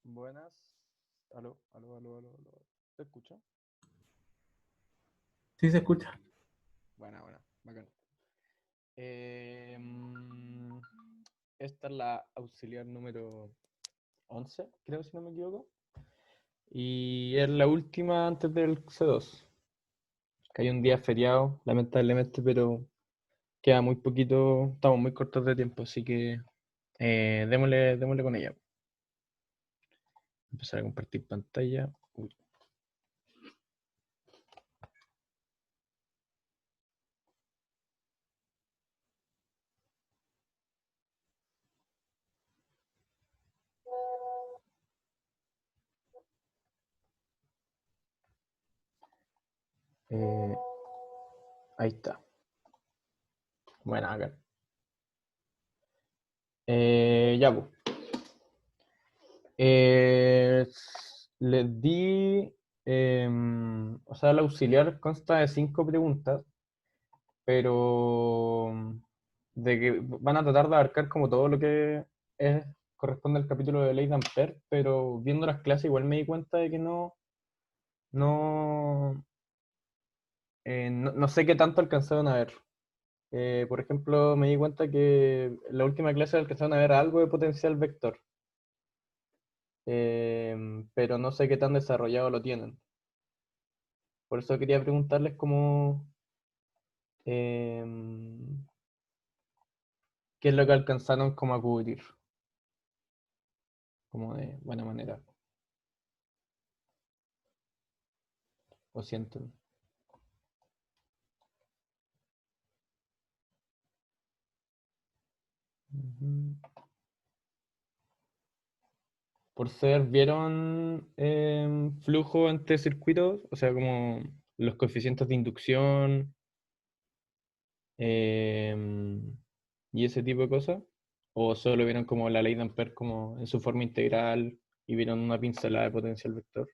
Buenas. Aló, aló, aló, aló, aló. ¿Te escucha? Sí, se escucha. Buena, buena, bacán. Eh, mm, Esta es la auxiliar número 11, creo, si no me equivoco. Y es la última antes del C2. Que hay un día feriado, lamentablemente, pero queda muy poquito, estamos muy cortos de tiempo, así que démosle con ella. Empezar a compartir pantalla. Uy. Eh, Ahí está. Bueno, acá. Ya, pues. Eh, Les di, o sea, el auxiliar consta de 5 preguntas, pero de que van a tratar de abarcar como todo lo que es, corresponde al capítulo de Ley de Ampère, pero viendo las clases igual me di cuenta de que no, no sé qué tanto alcanzaron a ver. Por ejemplo, me di cuenta que en la última clase alcanzaron a ver algo de potencial vector, pero no sé qué tan desarrollado lo tienen. Por eso quería preguntarles em, qué es lo que alcanzaron como a cubrir, como de buena manera. Lo siento. Ujú. Por ser, ¿vieron flujo entre circuitos? O sea, como los coeficientes de inducción y ese tipo de cosas. ¿O solo vieron como la ley de Ampère como en su forma integral y vieron una pincelada de potencial vector?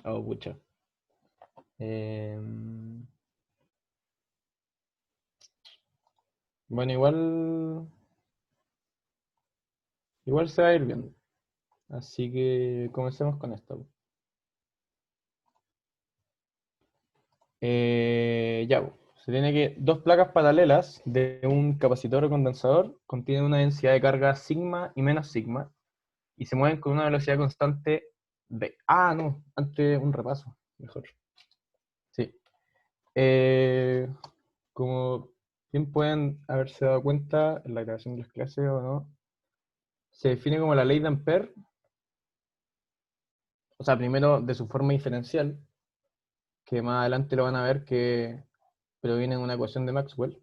Oh, pucha. Em, bueno, igual se va a ir viendo. Así que comencemos con esto. Ya, po. Se tiene que dos placas paralelas de un capacitor o condensador contienen una densidad de carga sigma y menos sigma y se mueven con una velocidad constante v. Ah, no, antes un repaso, mejor. Sí. Eh, Como bien pueden haberse dado cuenta en la grabación de las clases o no, se define como la ley de Ampère, o sea, primero de su forma diferencial, que más adelante lo van a ver que proviene de una ecuación de Maxwell.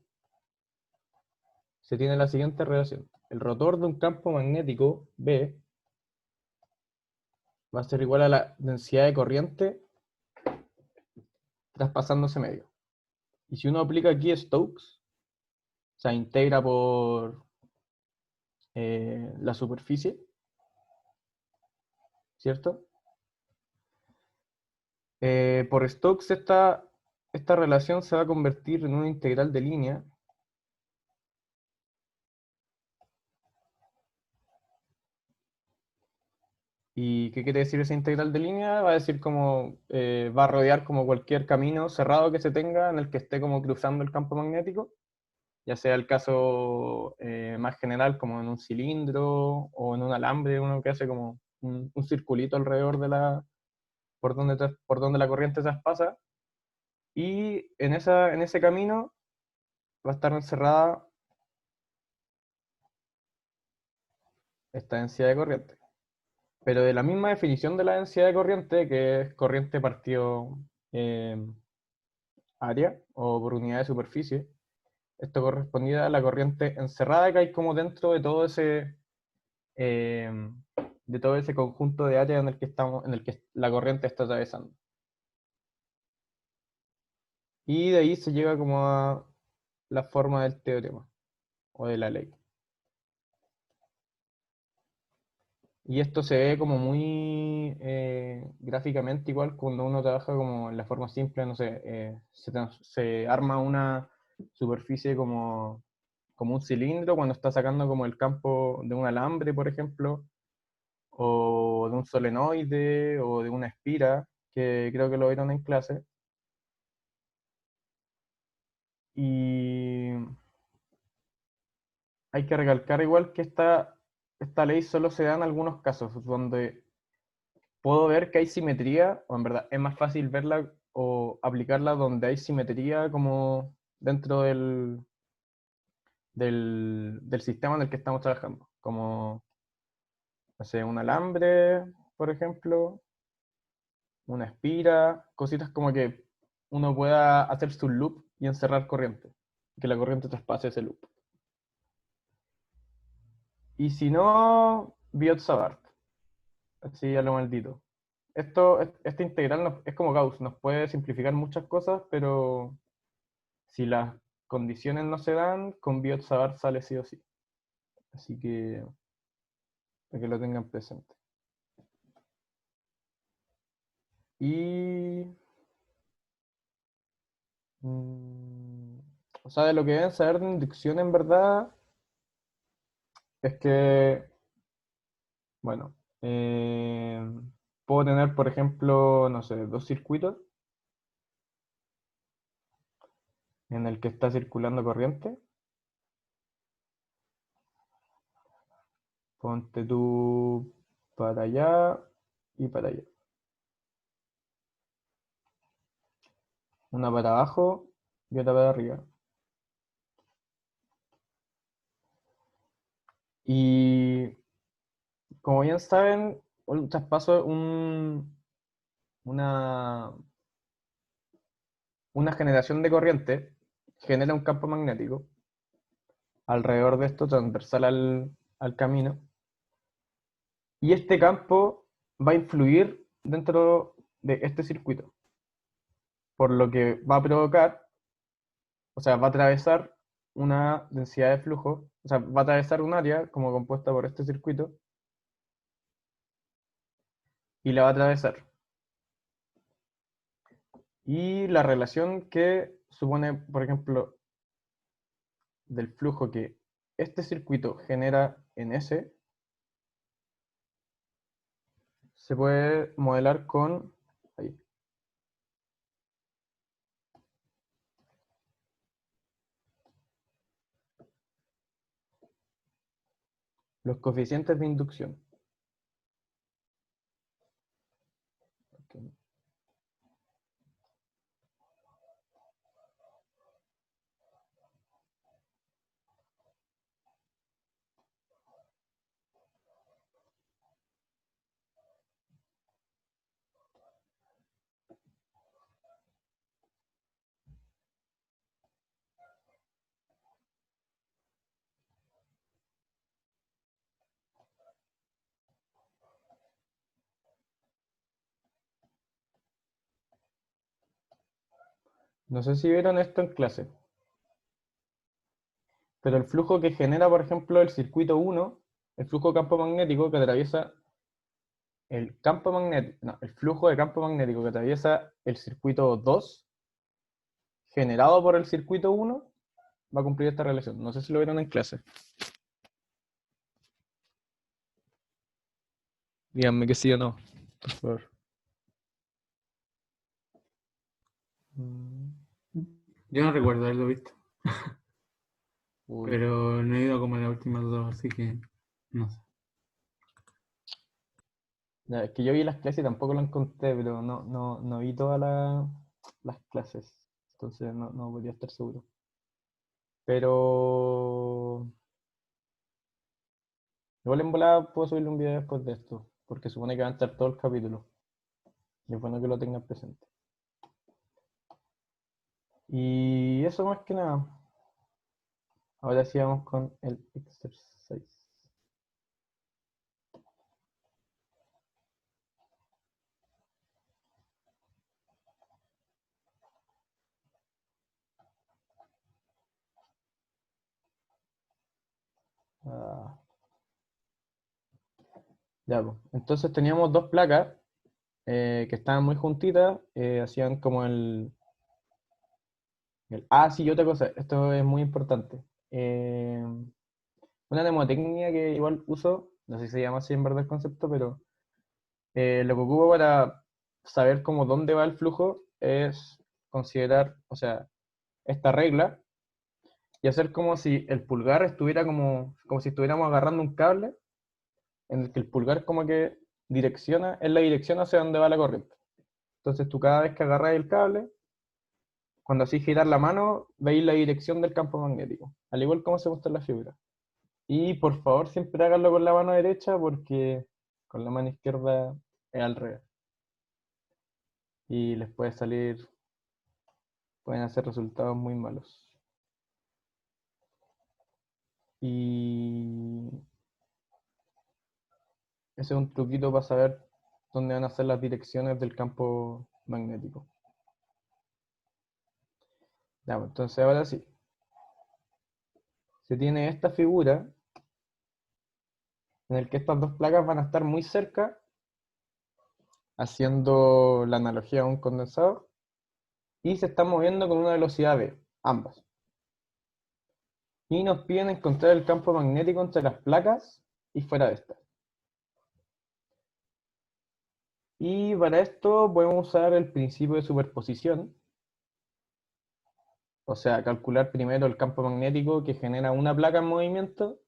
Se tiene la siguiente relación. El rotor de un campo magnético B va a ser igual a la densidad de corriente traspasándose medio. Y si uno aplica aquí Stokes, o sea, integra por la superficie, ¿cierto? Por Stokes esta relación se va a convertir en una integral de línea. ¿Y qué quiere decir esa integral de línea? Va a decir como va a rodear como cualquier camino cerrado que se tenga en el que esté como cruzando el campo magnético, ya sea el caso más general como en un cilindro o en un alambre, uno que hace como un circulito alrededor de por donde la corriente traspasa, y en ese camino va a estar encerrada esta densidad de corriente. Pero de la misma definición de la densidad de corriente, que es corriente partido eh, área o por unidad de superficie, esto correspondía a la corriente encerrada que hay como dentro eh, de todo ese conjunto de áreas en el que estamos, en el que la corriente está atravesando. Y de ahí se llega como a la forma del teorema o de la ley. Y esto se ve como muy gráficamente igual cuando uno trabaja como en la forma simple, no sé, se arma una superficie como como un cilindro cuando está sacando como el campo de un alambre, por ejemplo, o de un solenoide, o de una espira, que creo que lo vieron en clase. Y hay que recalcar igual que esta ley solo se da en algunos casos, donde puedo ver que hay simetría, o en verdad es más fácil verla o aplicarla donde hay simetría como dentro del sistema en el que estamos trabajando. Como, no sé, un alambre, por ejemplo, una espira, cositas como que uno pueda hacer su loop y encerrar corriente, que la corriente traspase ese loop. Y si no, Biot-Savart, así a lo maldito. Este integral es como Gauss, nos puede simplificar muchas cosas, pero si las condiciones no se dan, con Biot-Savart sale sí o sí. Así que para que lo tengan presente. Y mm, o sea, de lo que deben saber de inducción en verdad es que, bueno, puedo tener, por ejemplo, no sé, dos circuitos en el que está circulando corriente. Ponte tú para allá y para allá. Una para abajo y otra para arriba. Y como bien saben, un traspaso, una, una generación de corriente genera un campo magnético alrededor de esto, transversal al camino. Y este campo va a influir dentro de este circuito, por lo que va a provocar, o sea, va a atravesar una densidad de flujo, o sea, va a atravesar un área como compuesta por este circuito y la va a atravesar. Y la relación que supone, por ejemplo, del flujo que este circuito genera en S, se puede modelar con ahí, los coeficientes de inducción. Ok. No sé si vieron esto en clase, pero el flujo que genera, por ejemplo, el circuito 1, el flujo de campo magnético que atraviesa el campo magnético, no, el flujo de campo magnético que atraviesa el circuito 2, generado por el circuito 1, va a cumplir esta relación. No sé si lo vieron en clase. Díganme que sí o no, por favor. Mm, Yo no recuerdo haberlo visto, Uy. pero no he ido como las últimas dos, así que no sé. Ya, es que yo vi las clases y tampoco lo encontré, pero no vi todas las clases. Entonces no podría estar seguro. Pero igual en volada puedo subirle un video después de esto, porque supone que va a estar todo el capítulo. Y es bueno que lo tengan presente. Y eso más que nada. Ahora sí vamos con el exercise. Ah, ya, pues. Entonces teníamos dos placas que estaban muy juntitas, hacían como sí, y otra cosa, esto es muy importante. eh, una mnemotecnia que igual uso, no sé si se llama así en verdad el concepto, pero lo que ocupo para saber cómo dónde va el flujo es considerar, o sea, esta regla y hacer como si el pulgar estuviera como si estuviéramos agarrando un cable en el que el pulgar como que direcciona, es la dirección hacia donde va la corriente. Entonces tú cada vez que agarras el cable, cuando así girar la mano, veis la dirección del campo magnético, al igual como se muestra en la figura. Y por favor siempre háganlo con la mano derecha porque con la mano izquierda es al revés. Y les puede salir, pueden hacer resultados muy malos. Y ese es un truquito para saber dónde van a ser las direcciones del campo magnético. Ya, pues, entonces ahora sí. Se tiene esta figura en el que estas dos placas van a estar muy cerca, haciendo la analogía a un condensador, y se están moviendo con una velocidad v, ambas. Y nos piden encontrar el campo magnético entre las placas y fuera de estas. Y para esto podemos usar el principio de superposición, o sea, calcular primero el campo magnético que genera una placa en movimiento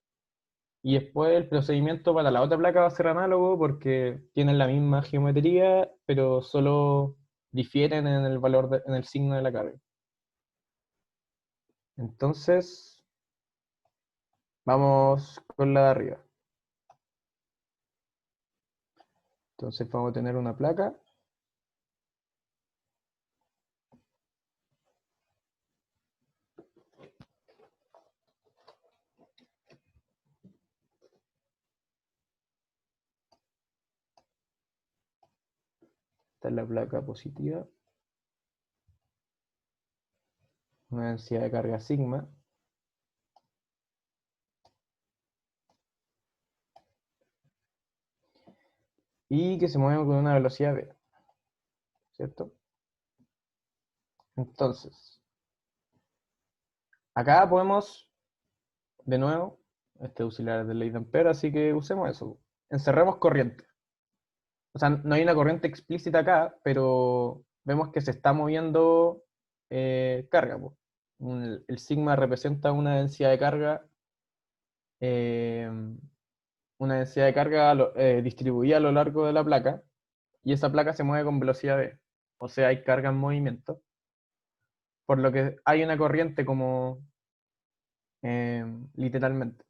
y después el procedimiento para la otra placa va a ser análogo porque tienen la misma geometría, pero solo difieren en el valor, en el signo de la carga. Entonces, vamos con la de arriba. Entonces vamos a tener una placa. Esta es la placa positiva. Una densidad de carga sigma. Y que se mueve con una velocidad v, ¿cierto? Entonces, acá podemos, de nuevo, este auxiliar es de ley de Ampere, así que usemos eso. Encerremos corriente. O sea, no hay una corriente explícita acá, pero vemos que se está moviendo carga, po. El sigma representa eh, una densidad de carga distribuida a lo largo de la placa, y esa placa se mueve con velocidad v. O sea, hay carga en movimiento, por lo que hay una corriente como literalmente.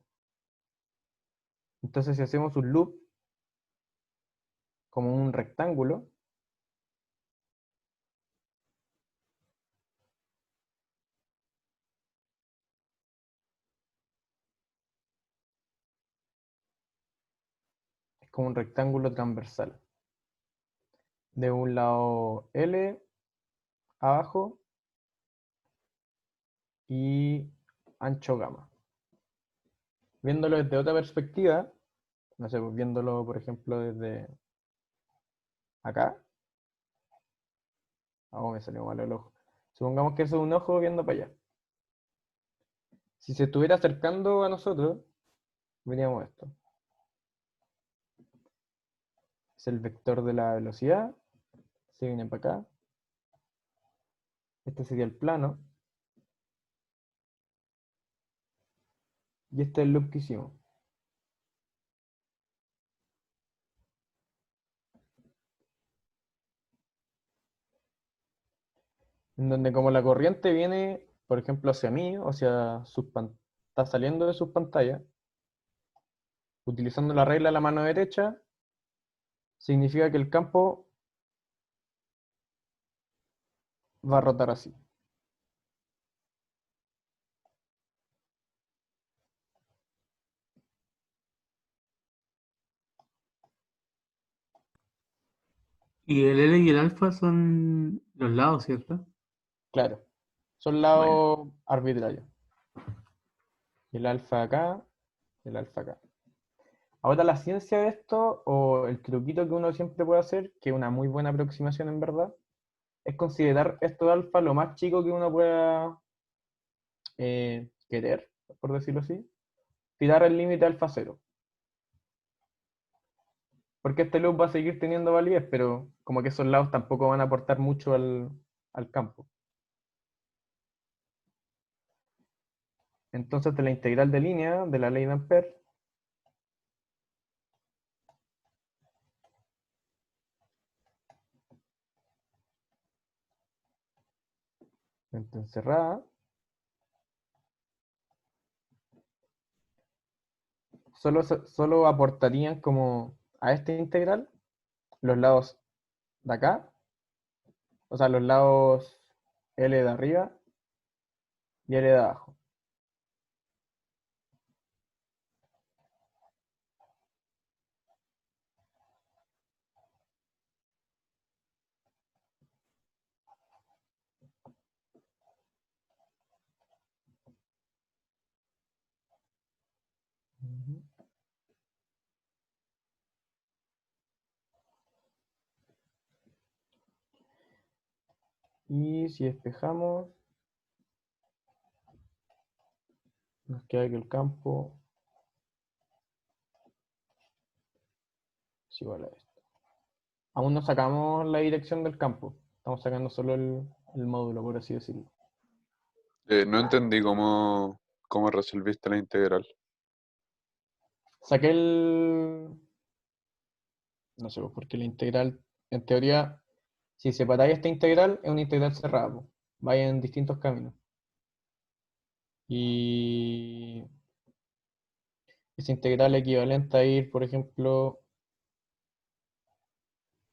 Entonces, si hacemos un loop como un rectángulo, es como un rectángulo transversal. De un lado L abajo y ancho gamma. Viéndolo desde otra perspectiva, no sé, pues viéndolo por ejemplo desde acá, me salió mal el ojo. Supongamos que eso es un ojo viendo para allá. Si se estuviera acercando a nosotros, veríamos esto. Es el vector de la velocidad, se viene para acá. Este sería el plano. Y este es el loop que hicimos. En donde como la corriente viene, por ejemplo, hacia mí, o sea, está saliendo de sus pantallas, utilizando la regla de la mano derecha, significa que el campo va a rotar así. Y el L y el alfa son los lados, ¿cierto? Claro, son Bueno, lados arbitrarios. El alfa acá, el alfa acá. Ahora la ciencia de esto, o el truquito que uno siempre puede hacer, que es una muy buena aproximación en verdad, es considerar esto de alfa lo más chico que uno pueda querer. por decirlo así, tirar el límite alfa cero. Porque este loop va a seguir teniendo validez, pero como que esos lados tampoco van a aportar mucho al campo. Entonces, de la integral de línea de la ley de Ampère, encerrada, solo aportarían como a esta integral los lados de acá, o sea, los lados L de arriba y L de abajo. Y si despejamos, nos queda que el campo es igual a esto. Aún no sacamos la dirección del campo, estamos sacando solo el módulo, por así decirlo. No entendí cómo resolviste la integral. Saqué el... No sé, porque la integral, en teoría, si separáis esta integral, es una integral cerrada, po. Vaya en distintos caminos. Y esa integral equivalente a ir, por ejemplo,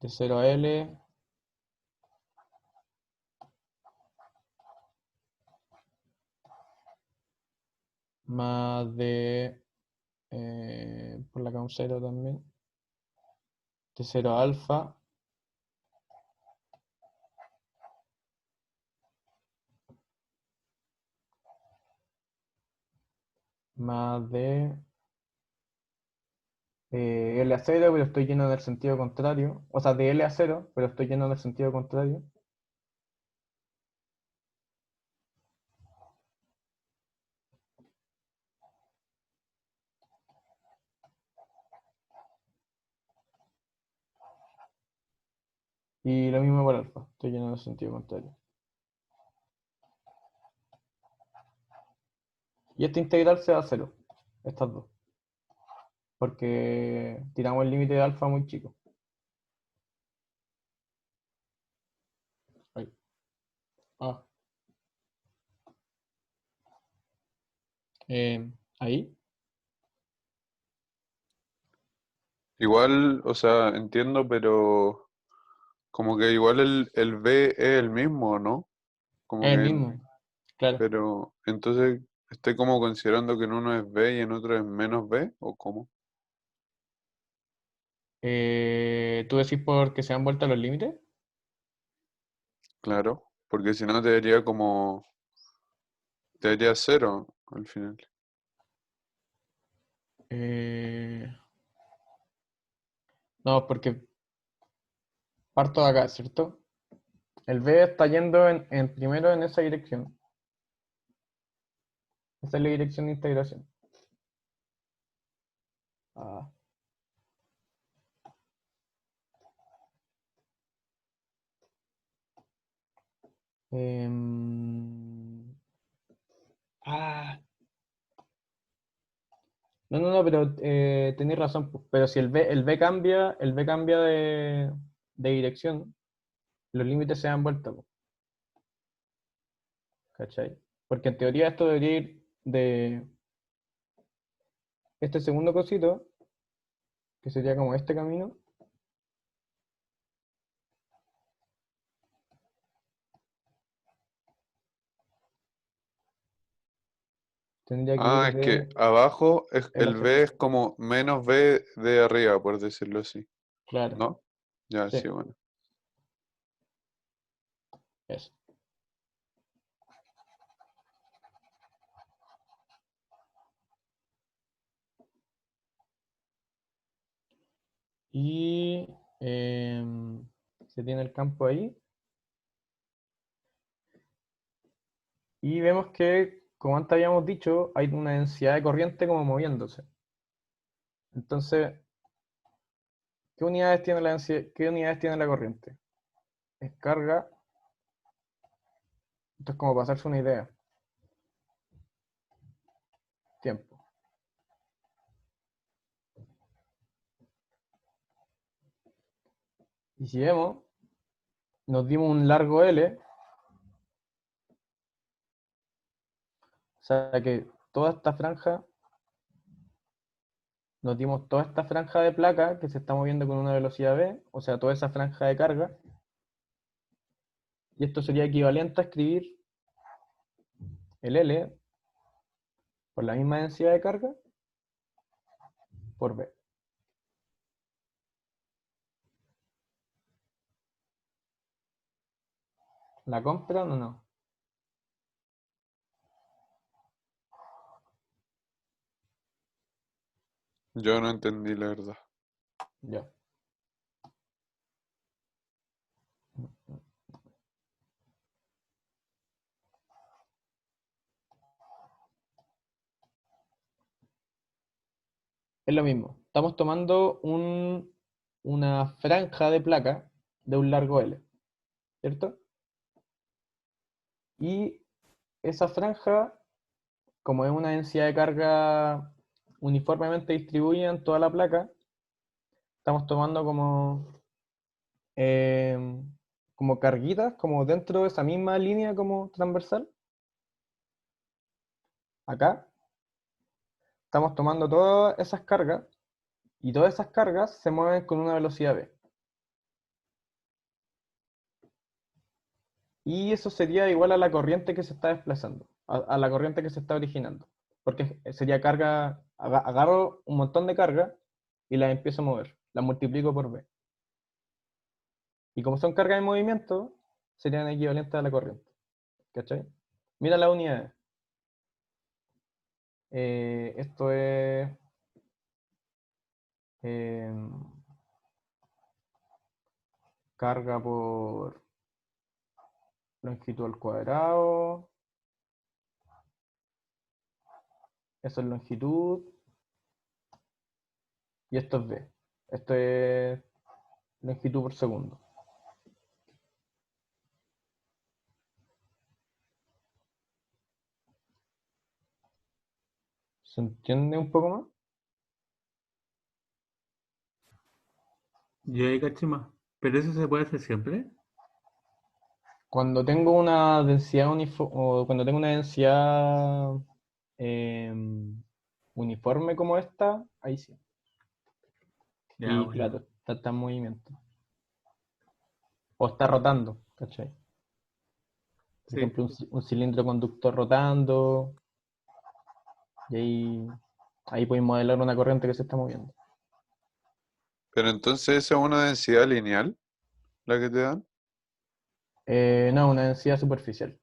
de 0 a L más de, por la un 0 también, de 0 a alfa más de L a 0, pero estoy lleno del sentido contrario. O sea, de L a 0, pero estoy lleno del sentido contrario. Y lo mismo por alfa, estoy lleno del sentido contrario. Y esta integral se da a 0, estas dos. Porque tiramos el límite de alfa muy chico. Ahí. Ah. Ahí. Igual, o sea, entiendo, pero como que igual el B es el mismo, ¿no? Como Es el que, mismo, claro. pero entonces estoy como considerando que en uno es B y en otro es menos B, ¿o cómo? ¿Tú decís porque se han vuelto los límites? Claro, porque si no te daría cero al final. Eh, no, porque parto de acá, ¿cierto? El B está yendo primero en esa dirección. Esa es la dirección de integración. Ah. Em, ah. No, pero tenéis razón, pues. Pero si el B cambia de dirección, los límites se dan vuelta, pues, ¿cachai? Porque en teoría esto debería ir de este segundo cosito, que sería como este camino, tendría que Ah, ir es que de abajo L a el 0. B es como menos B de arriba, por decirlo así, Claro, ¿no? Ya, sí, sí, bueno. eso. Y se tiene el campo ahí. Y vemos que como antes habíamos dicho, hay una densidad de corriente como moviéndose. Entonces, ¿qué unidades tiene la densidad, qué unidades tiene la corriente? Es carga. Esto es como para hacerse una idea. Tiempo. Y si vemos, nos dimos un largo L, o sea que toda esta franja, nos dimos toda esta franja de placa que se está moviendo con una velocidad v, o sea, toda esa franja de carga, y esto sería equivalente a escribir el L por la misma densidad de carga por v. ¿La compran o no? Yo no entendí la verdad. Ya. Es lo mismo. Estamos tomando una franja de placa de un largo L, ¿cierto? Y esa franja, como es una densidad de carga uniformemente distribuida en toda la placa, estamos tomando eh, como carguitas, como dentro de esa misma línea como transversal. Acá estamos tomando todas esas cargas y todas esas cargas se mueven con una velocidad v. Y eso sería igual a la corriente que se está desplazando, a la corriente que se está originando. Porque sería carga, agarro un montón de carga y las empiezo a mover, las multiplico por v. Y como son cargas en movimiento, serían equivalentes a la corriente. ¿Cachai? Mira la unidad. Esto es eh, carga por longitud al cuadrado. Eso es longitud. Y esto es v. Esto es longitud por segundo. ¿Se entiende un poco más? Yo ahí caché más. Pero eso se puede hacer siempre. Cuando tengo una densidad o cuando tengo una densidad uniforme como esta, ahí sí. Ya, Y bueno. claro, está en movimiento. O está rotando, ¿cachai? Por Sí. ejemplo, un cilindro conductor rotando, y ahí podéis modelar una corriente que se está moviendo. Pero entonces esa es una densidad lineal, la que te dan. No, una densidad superficial.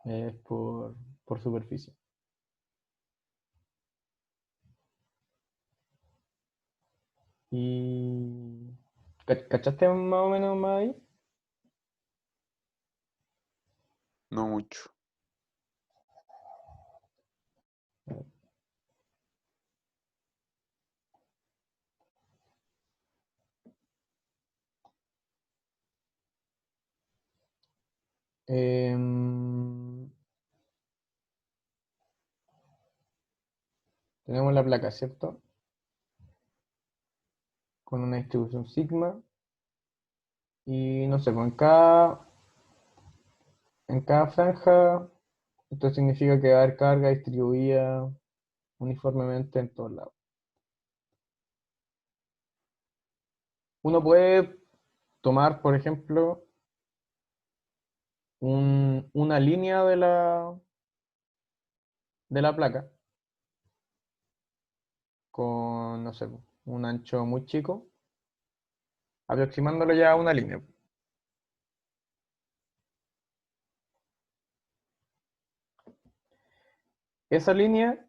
Es por superficie. Y... ¿Cachaste más o menos más ahí? No mucho. Em, Tenemos la placa, ¿cierto? Con una distribución sigma. Y no sé, pues en cada franja, esto significa que va a haber carga distribuida uniformemente en todos lados. Uno puede tomar, por ejemplo, una línea de la placa con, no sé, un ancho muy chico, aproximándolo ya a una línea. Esa línea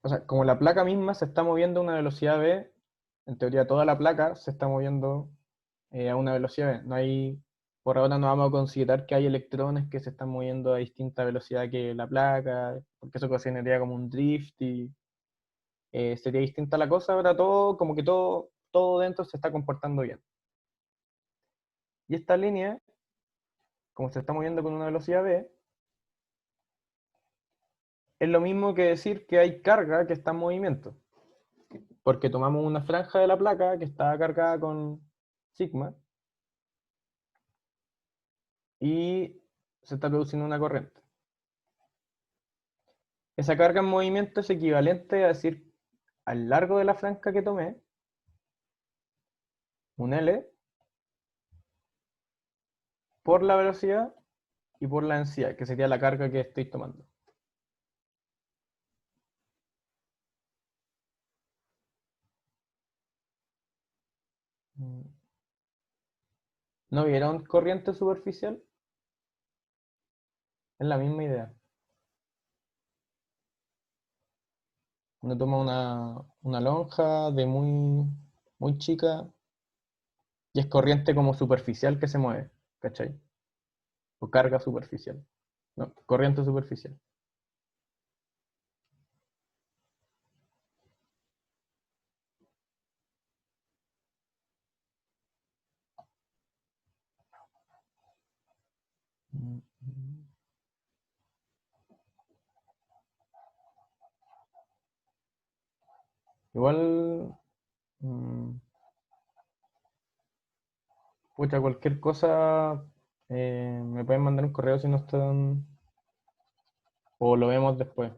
o sea, como la placa misma se está moviendo a una velocidad v, en teoría toda la placa se está moviendo a una velocidad v. No hay, por ahora no vamos a considerar que hay electrones que se están moviendo a distinta velocidad que la placa, porque eso ocasionaría como un drift y sería distinta la cosa. Ahora todo, como que todo dentro se está comportando bien. Y esta línea, como se está moviendo con una velocidad v, es lo mismo que decir que hay carga que está en movimiento. Porque tomamos una franja de la placa que está cargada con sigma y se está produciendo una corriente. Esa carga en movimiento es equivalente a decir al largo de la franja que tomé, un L, por la velocidad y por la densidad, que sería la carga que estoy tomando. ¿No vieron corriente superficial? Es la misma idea. Uno toma una lonja de muy chica y es corriente como superficial que se mueve, ¿cachai? O carga superficial. No, corriente superficial. Igual, mm, pucha, cualquier cosa, me pueden mandar un correo si no están, o lo vemos después.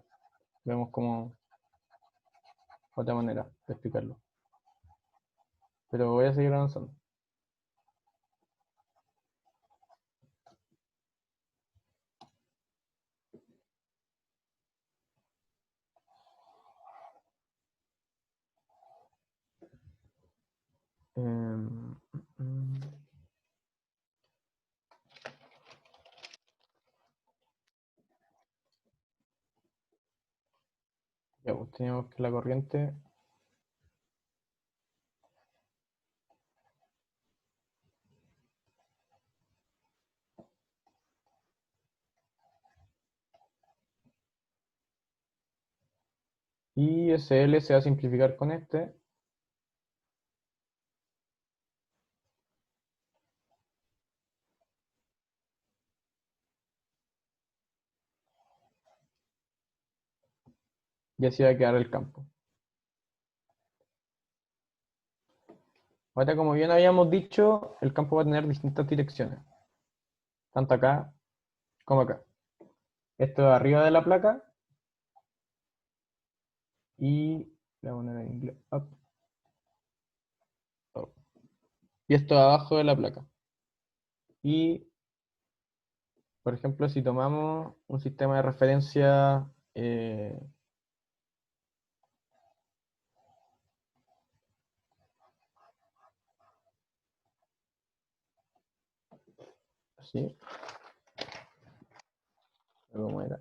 Vemos como otra manera de explicarlo. Pero voy a seguir avanzando. Em, mm, ya, pues teníamos que la corriente y SL se va a simplificar con este. Y así va a quedar el campo. Ahora, como bien habíamos dicho, el campo va a tener distintas direcciones, tanto acá como acá. Esto es arriba de la placa y le voy a poner en inglés, up, up. Y esto es abajo de la placa. Y, por ejemplo, si tomamos un sistema de referencia así, ¿cómo era?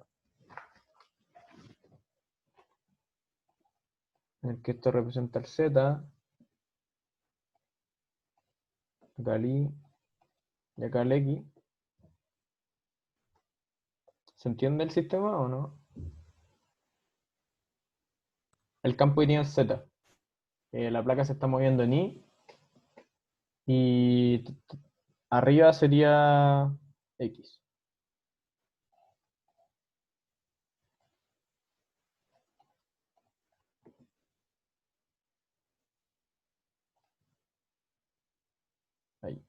En el que esto representa el Z, acá el Y y acá el X. ¿Se entiende el sistema o no? El campo iría en Z. La placa se está moviendo en Y y arriba sería X. Ahí.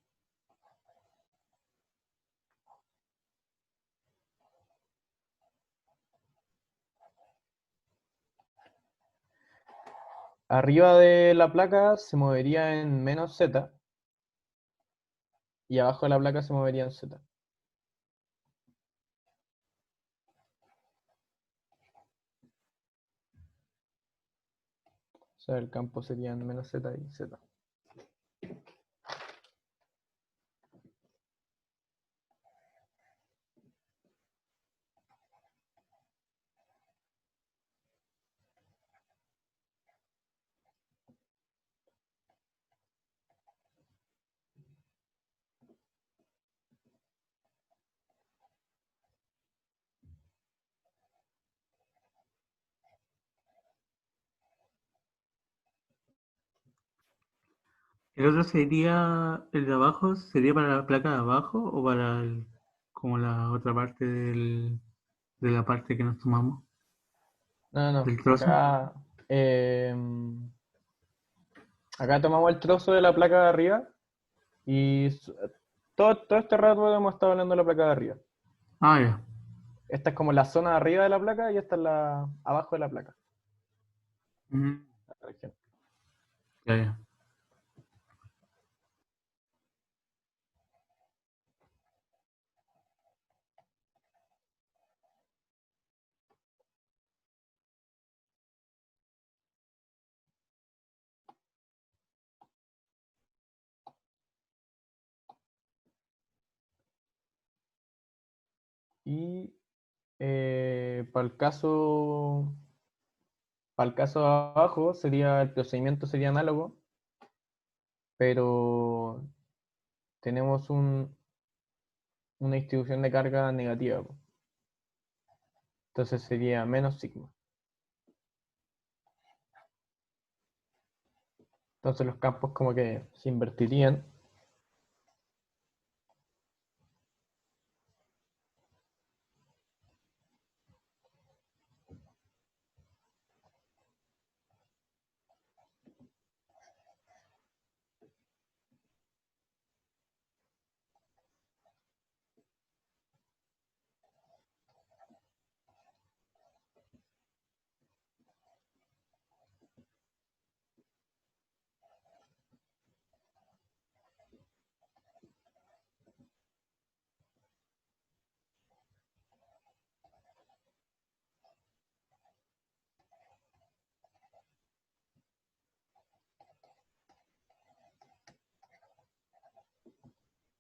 Arriba de la placa se movería en menos Z y abajo de la placa se movería en Z. O sea, el campo sería en menos Z y Z. ¿El otro sería, el de abajo, sería para la placa de abajo o para como la otra parte de la parte que nos tomamos, No, no, del trozo? acá tomamos el trozo de la placa de arriba y todo este rato hemos estado hablando de la placa de arriba. Ah, ya. Esta es como la zona de arriba de la placa y esta es la abajo de la placa. Mm, La región. ya, ya. Y para el caso de abajo sería, el procedimiento sería análogo, pero tenemos una distribución de carga negativa, po. Entonces sería menos sigma. Entonces los campos como que se invertirían.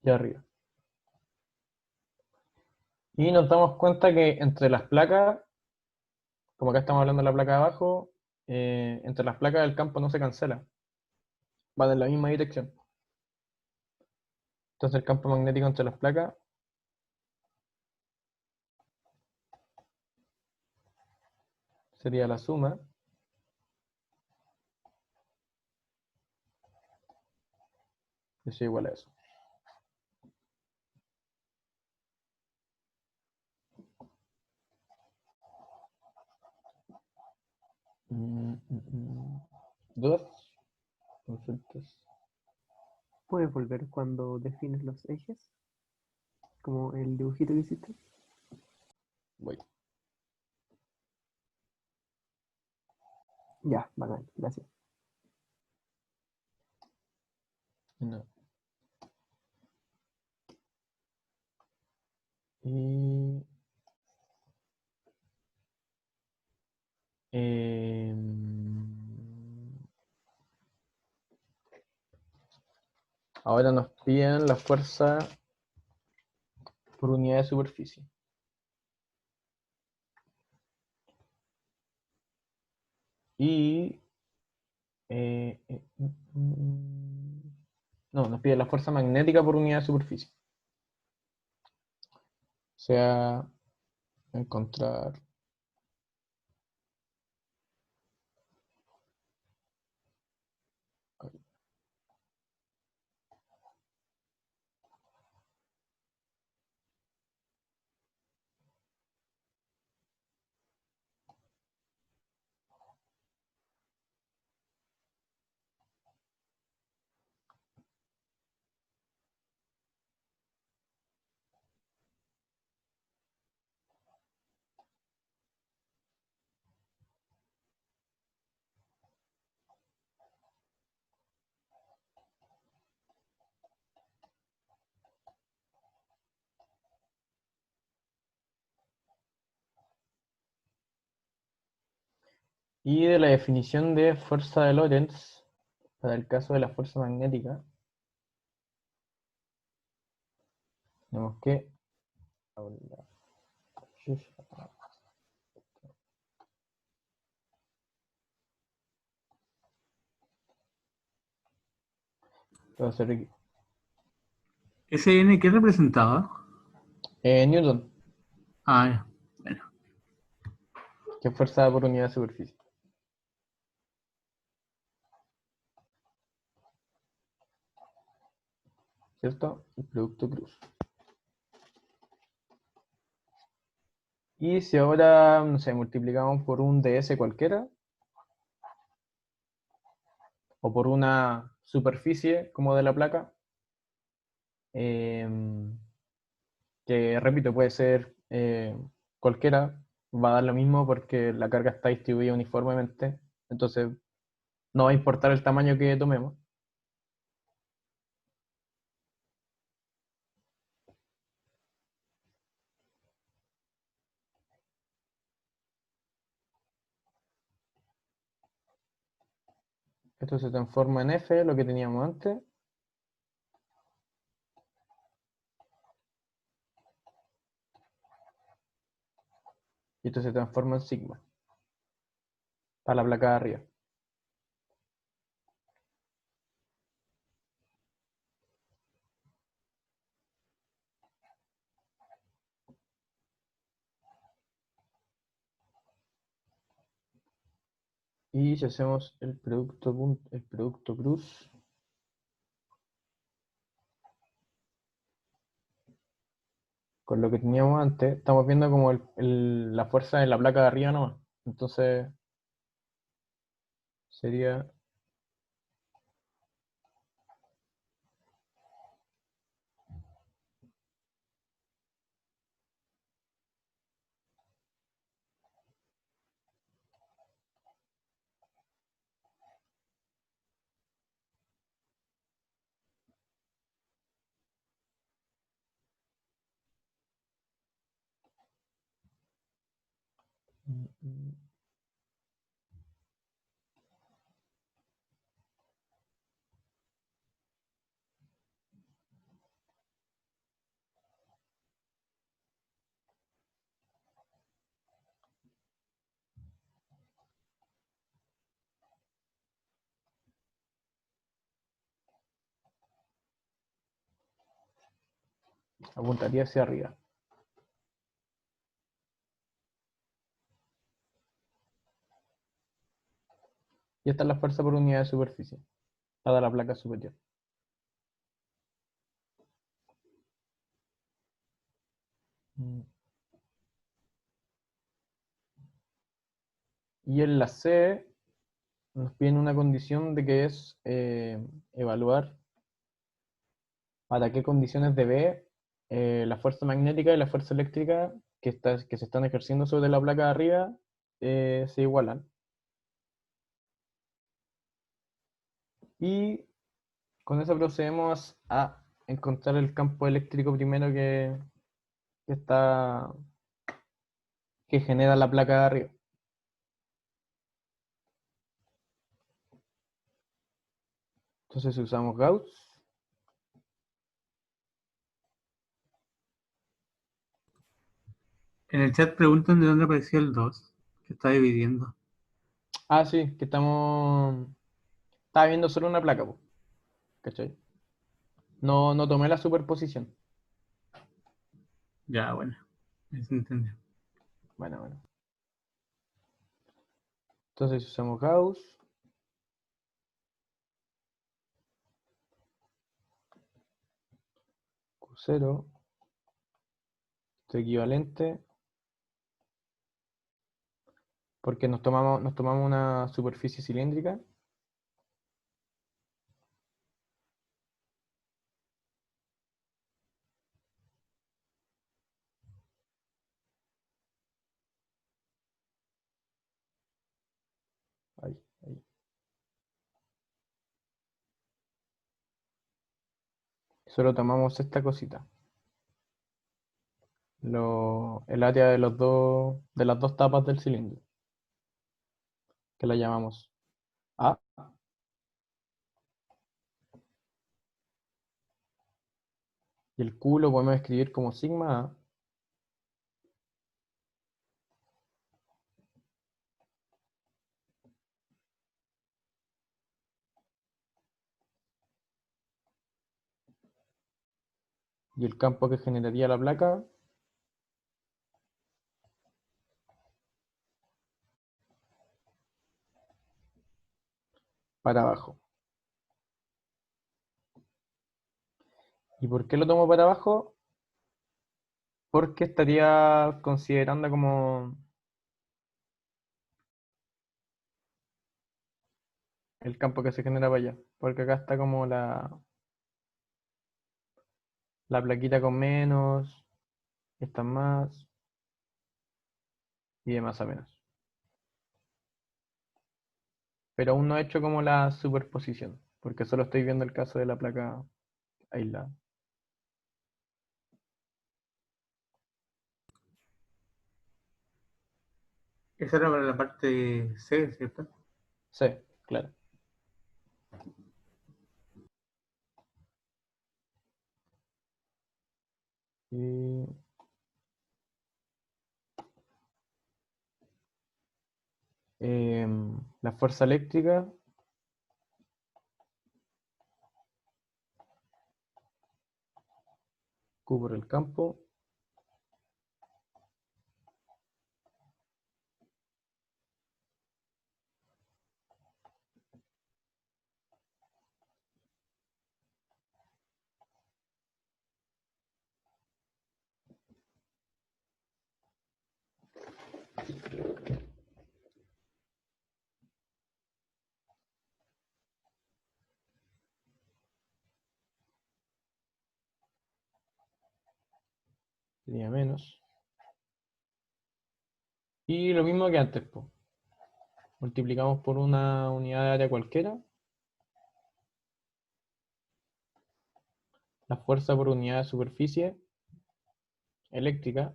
Y arriba. Y nos damos cuenta que entre las placas, como acá estamos hablando de la placa de abajo, entre las placas el campo no se cancela, van en la misma dirección. Entonces el campo magnético entre las placas sería la suma, es igual a eso. ¿Dudas? ¿Consultas? ¿Puedes volver cuando defines los ejes? Como el dibujito que hiciste. Voy. Ya, bacán, gracias. No. Y ahora nos piden la fuerza por unidad de superficie. Y no, nos pide la fuerza magnética por unidad de superficie. O sea, encontrar. Y de la definición de fuerza de Lorentz, para el caso de la fuerza magnética, tenemos que entonces, ¿SN qué representaba? Newton, Ah, ya. Bueno. que es fuerza por unidad de superficie. ¿cierto? El producto cruz. Y si ahora, no sé, multiplicamos por un ds cualquiera, o por una superficie como de la placa, que repito, puede ser cualquiera, va a dar lo mismo porque la carga está distribuida uniformemente, entonces no va a importar el tamaño que tomemos. Esto se transforma en F, lo que teníamos antes. Y esto se transforma en sigma, para la placa de arriba. Y si hacemos el producto cruz, con lo que teníamos antes, estamos viendo como la fuerza en la placa de arriba nomás. Entonces sería apuntaría hacia arriba. Y esta es la fuerza por unidad de superficie, dada la placa superior. Y en la C nos piden una condición de que es evaluar para qué condiciones de B la fuerza magnética y la fuerza eléctrica que se están ejerciendo sobre la placa de arriba se igualan. Y con eso procedemos a encontrar el campo eléctrico primero que está, que genera la placa de arriba. Entonces usamos Gauss. En el chat preguntan de dónde aparecía el 2 que está dividiendo. Ah, sí, que estaba viendo solo una placa, po, ¿cachai? No tomé la superposición. Ya, bueno, eso entendió. Bueno. Entonces usamos Gauss. Q0. Esto equivalente. Porque nos tomamos una superficie cilíndrica. Ahí. Solo tomamos esta cosita. El área de las dos tapas del cilindro. Que la llamamos A. Y el Q lo podemos escribir como sigma A. Y el campo que generaría la placa para abajo. ¿Y por qué lo tomo para abajo? Porque estaría considerando como el campo que se genera para allá. Porque acá está como la plaquita con menos, esta más y de más a menos. Pero aún no he hecho como la superposición, porque solo estoy viendo el caso de la placa aislada. Esa era para la parte C, ¿cierto? Sí, claro. Y, la fuerza eléctrica Q por el campo. Sería menos. Y lo mismo que antes, pues. Multiplicamos por una unidad de área cualquiera. La fuerza por unidad de superficie eléctrica.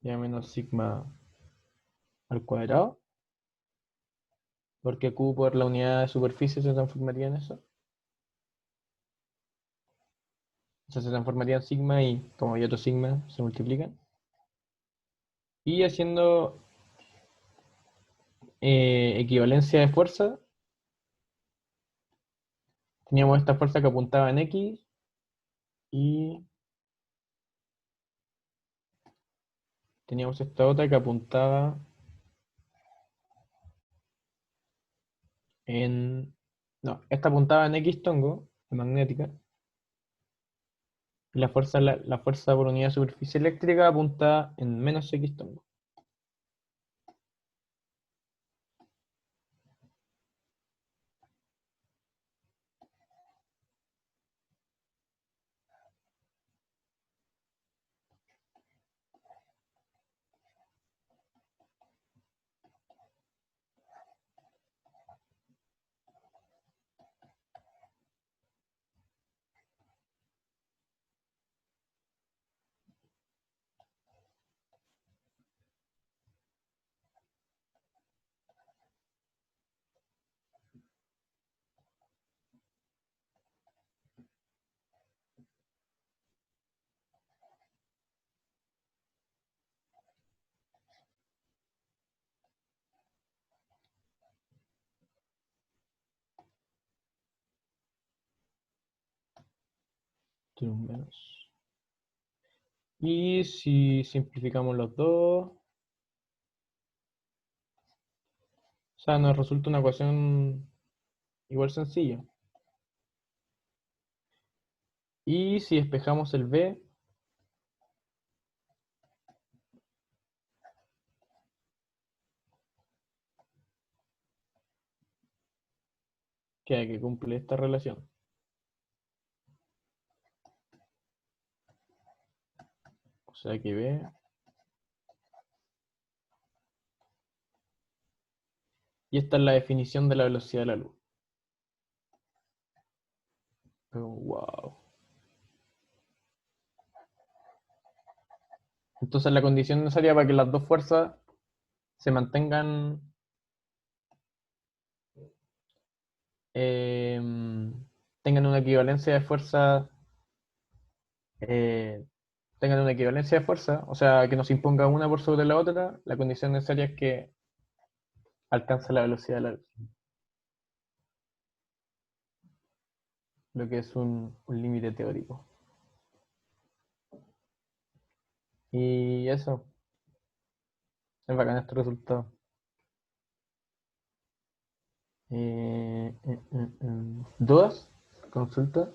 Ya menos sigma al cuadrado. Porque Q por la unidad de superficie se transformaría en eso. O sea, se transformaría en sigma y como hay otro sigma, se multiplican. Y haciendo equivalencia de fuerza, teníamos esta fuerza que apuntaba en X y teníamos esta otra que apuntaba en... No, esta apuntaba en X tongo, magnética, y la fuerza por unidad de superficie eléctrica apunta en menos X tongo. Tiene un menos. Y si simplificamos los dos, o sea, nos resulta una ecuación igual sencilla. Y si despejamos el B, que cumple esta relación. O sea que B. Y esta es la definición de la velocidad de la luz. Pero, wow. Entonces la condición necesaria para que las dos fuerzas se mantengan tengan una equivalencia de fuerza eh, tengan una equivalencia de fuerza, o sea, que nos imponga una por sobre la otra, la condición necesaria es que alcance la velocidad de la luz, lo que es un límite teórico. Y eso, es bacán este resultado. ¿Dudas? ¿Consulta?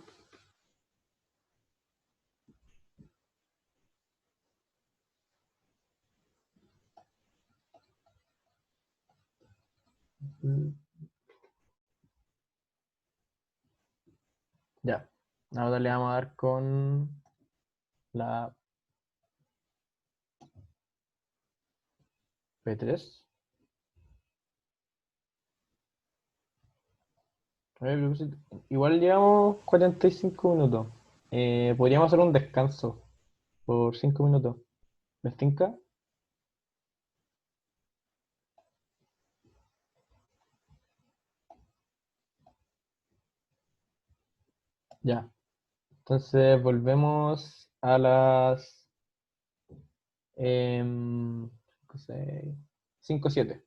Ya. Ahora le vamos a dar con la P3. A ver, igual llevamos 45 minutos. Podríamos hacer un descanso por 5 minutos. ¿Les tinca? Ya. Entonces volvemos a las 5, 7.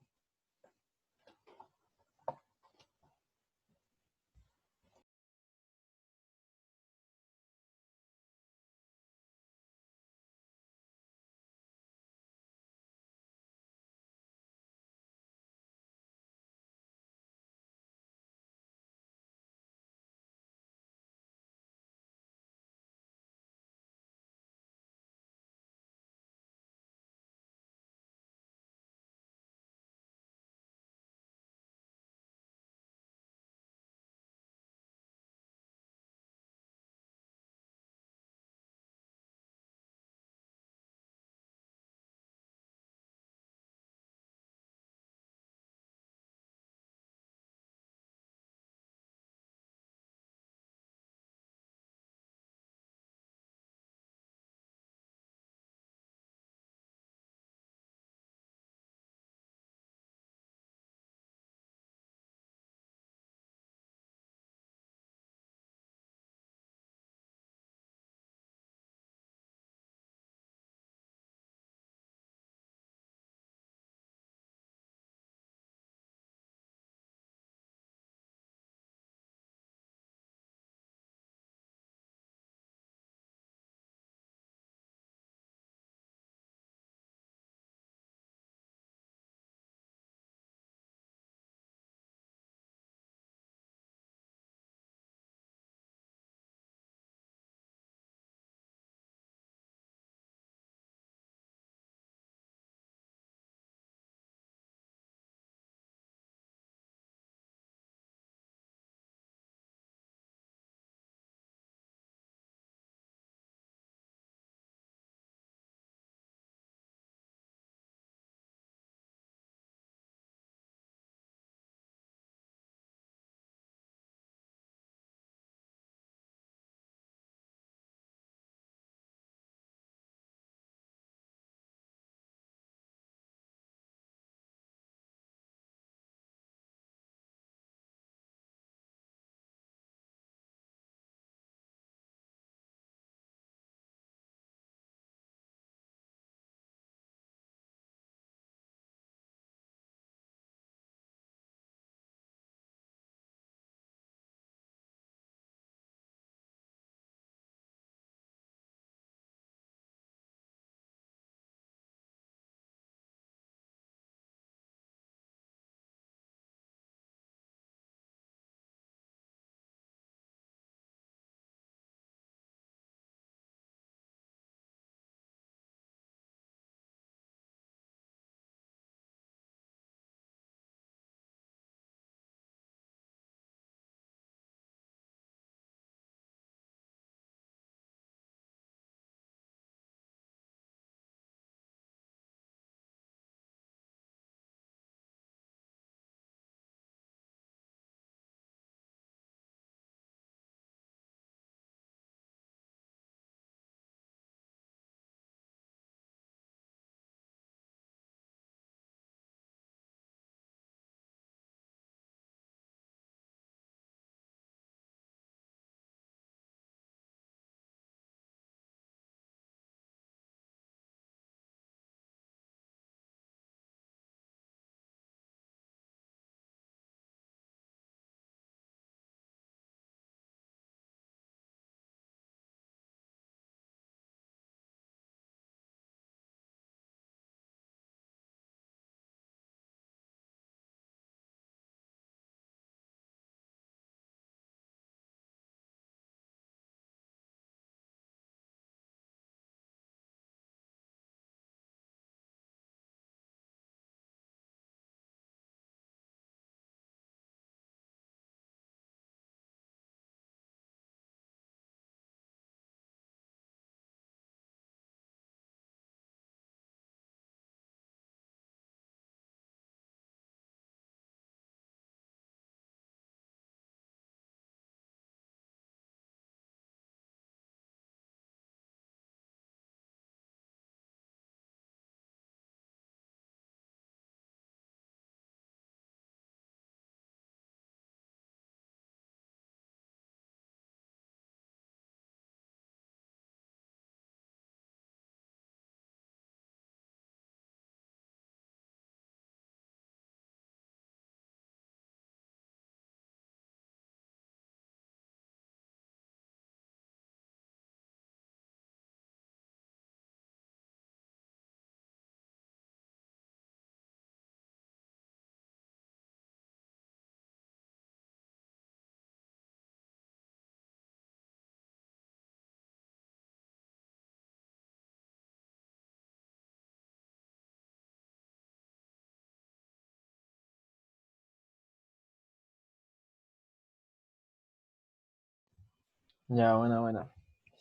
Ya, buena.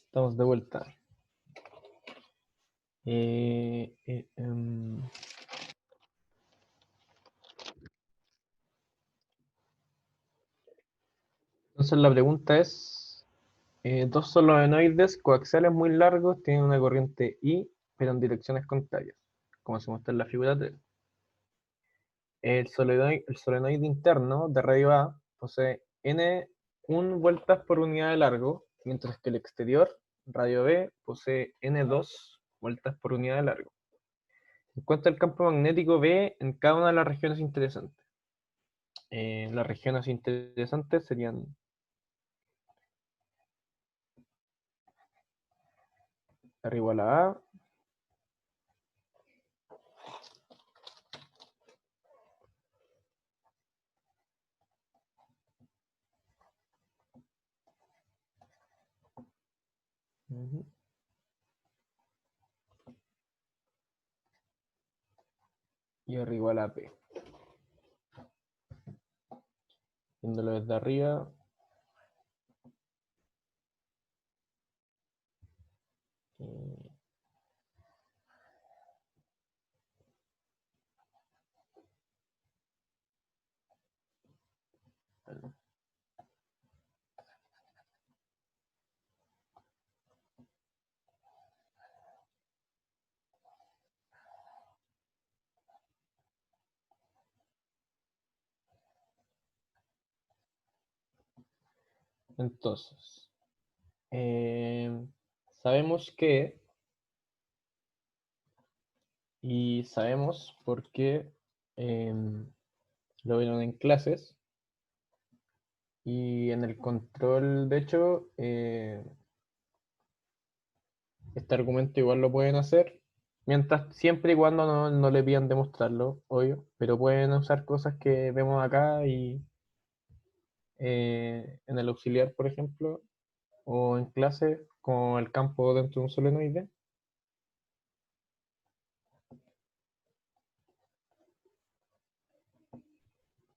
Estamos de vuelta. Eh, eh, em, Entonces la pregunta es, dos solenoides coaxiales muy largos tienen una corriente I, pero en direcciones contrarias, como se muestra en la figura 3. El solenoide interno de radio A posee N1 vueltas por unidad de largo, mientras que el exterior, radio B, posee N2 vueltas por unidad de largo. Encuentra el campo magnético B en cada una de las regiones interesantes. Las regiones interesantes serían R igual a A, ujú, y R igual a P. Viéndolo desde arriba, eh, entonces, eh, sabemos que, y sabemos por qué lo vieron en clases, y en el control, de hecho, este argumento igual lo pueden hacer, mientras siempre y cuando no le pidan demostrarlo, obvio, pero pueden usar cosas que vemos acá y en el auxiliar, por ejemplo, o en clase, con el campo dentro de un solenoide.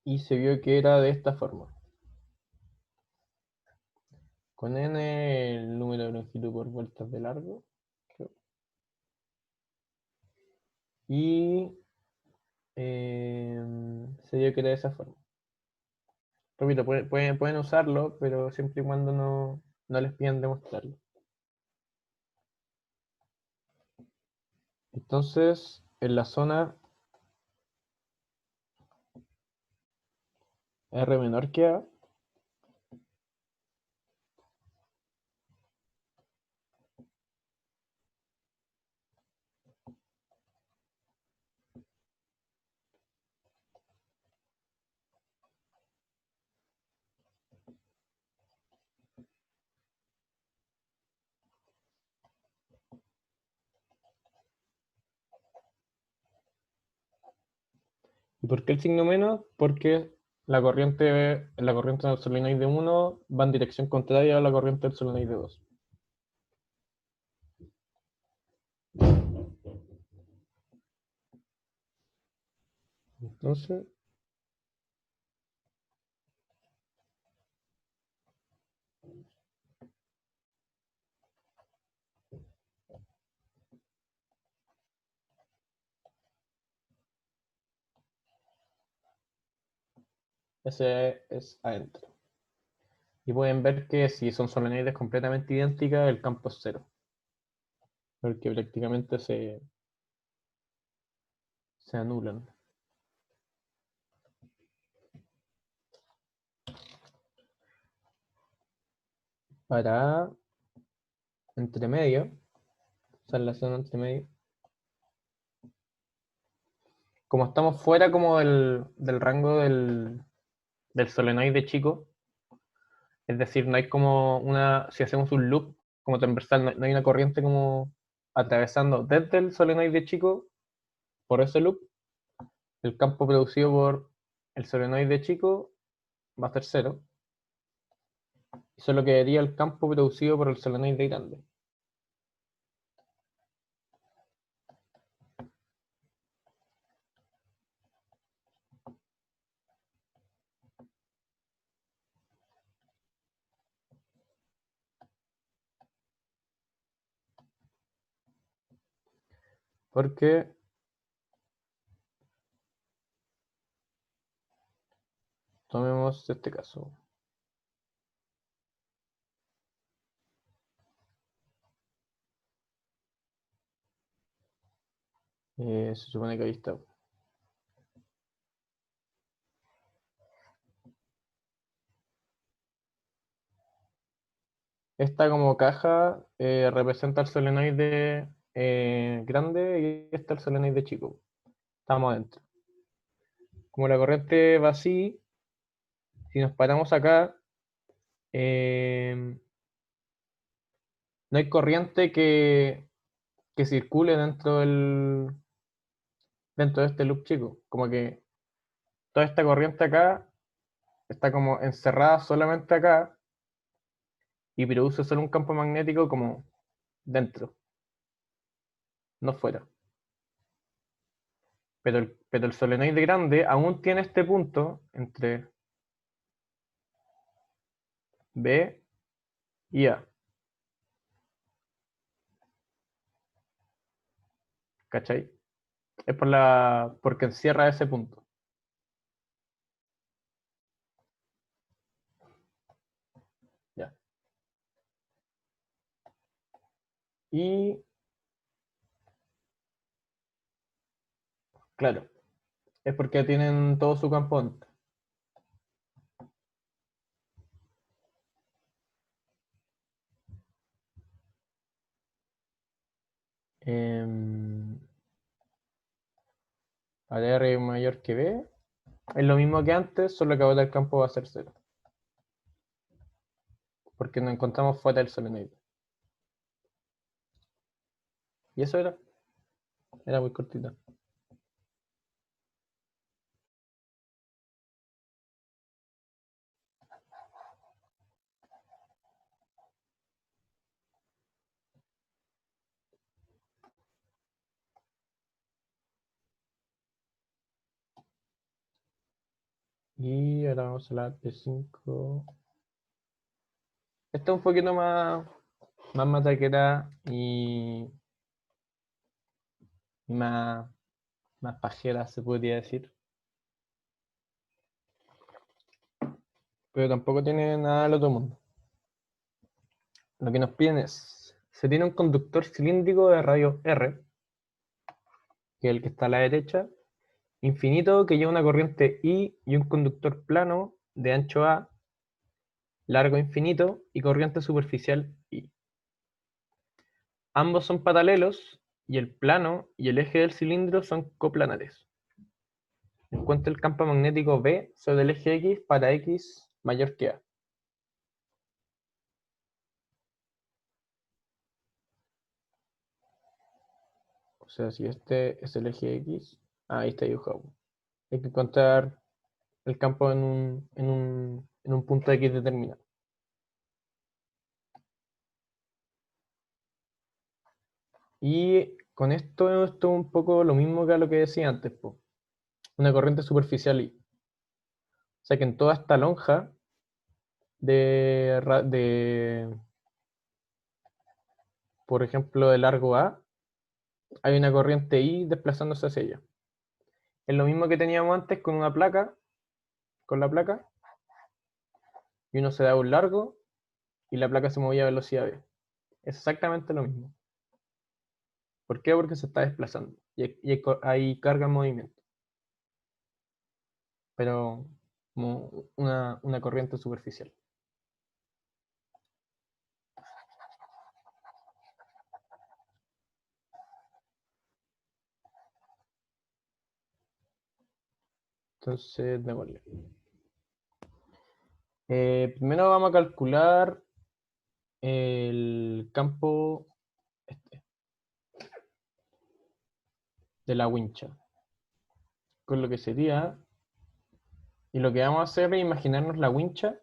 Y se vio que era de esta forma. Con n el número de longitud por vueltas de largo. Creo. Y se vio que era de esa forma. Repito, pueden usarlo, pero siempre y cuando no les pidan demostrarlo. Entonces, en la zona R menor que A, ¿y por qué el signo menos? Porque la corriente del solenoide 1 va en dirección contraria a la corriente del solenoide 2. Entonces, ese es adentro. Y pueden ver que si son solenoides completamente idénticas, el campo es cero. Porque prácticamente se anulan. Para entre medio, o sea, en la zona entre medio, como estamos fuera como del rango del solenoide chico, es decir, no hay como si hacemos un loop como transversal, no hay una corriente como atravesando desde el solenoide chico por ese loop, el campo producido por el solenoide chico va a ser cero, y solo quedaría el campo producido por el solenoide grande. Porque tomemos este caso. Se supone que ahí está. Esta como caja representa el solenoide grande y esta el solenoide chico. Estamos adentro. Como la corriente va así, si nos paramos acá, no hay corriente que circule dentro de este loop chico. Como que toda esta corriente acá está como encerrada solamente acá y produce solo un campo magnético como dentro, no fuera. Pero el solenoide grande aún tiene este punto entre B y A. ¿Cachai? Es porque encierra ese punto. Ya. Y claro, es porque tienen todo su campo dentro. R es mayor que B. Es lo mismo que antes, solo que ahora el campo va a ser 0. Porque nos encontramos fuera del solenoide. Y eso era muy cortito. Y ahora vamos a la P5. Esta es un poquito más mataquera y más pajera, se podría decir. Pero tampoco tiene nada del otro mundo. Lo que nos piden es, se tiene un conductor cilíndrico de radio R, que es el que está a la derecha, infinito, que lleva una corriente I y un conductor plano de ancho A, largo infinito y corriente superficial I. Ambos son paralelos y el plano y el eje del cilindro son coplanares. Encuentra el campo magnético B sobre el eje X para X mayor que A. O sea, si este es el eje X, ahí está dibujado. Hay que encontrar el campo en un punto X determinado. Y con esto es un poco lo mismo que a lo que decía antes, po. Una corriente superficial I. O sea que en toda esta lonja por ejemplo, de largo A, hay una corriente I desplazándose hacia ella. Es lo mismo que teníamos antes con la placa, y uno se da un largo y la placa se movía a velocidad V. Es exactamente lo mismo. ¿Por qué? Porque se está desplazando hay carga en movimiento. Pero como una corriente superficial. Entonces, démosle. Primero vamos a calcular el campo de la wincha. Con lo que sería, y lo que vamos a hacer es imaginarnos la wincha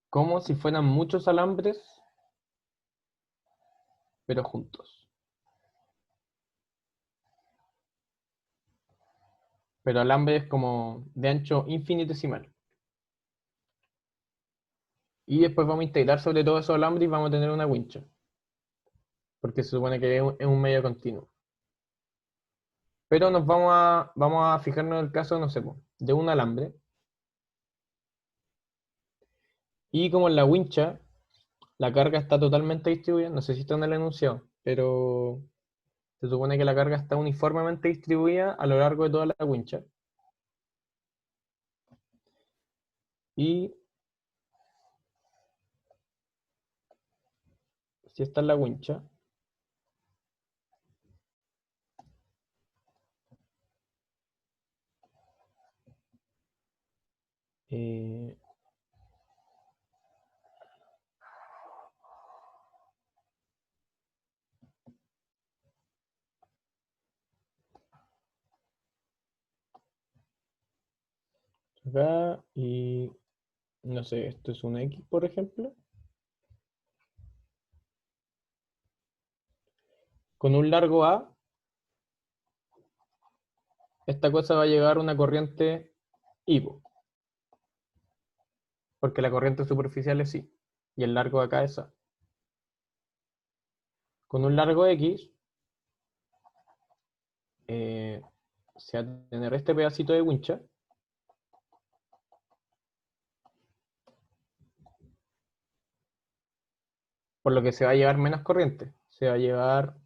como si fueran muchos alambres, pero juntos. Pero alambres como de ancho infinitesimal. Y después vamos a integrar sobre todo esos alambres y vamos a tener una wincha. porque se supone que es un medio continuo. Pero vamos a fijarnos en el caso, no sé, po, de un alambre. Y como en la wincha, la carga está totalmente distribuida, no sé si está en el enunciado, pero se supone que la carga está uniformemente distribuida a lo largo de toda la wincha. Y si esta es la wincha, eh, acá, y no sé, esto es un X, por ejemplo, con un largo A, esta cosa va a llevar una corriente I, po, porque la corriente superficial es I, y el largo de acá es A. Con un largo X, se va a tener este pedacito de wincha, por lo que se va a llevar menos corriente. Se va a llevar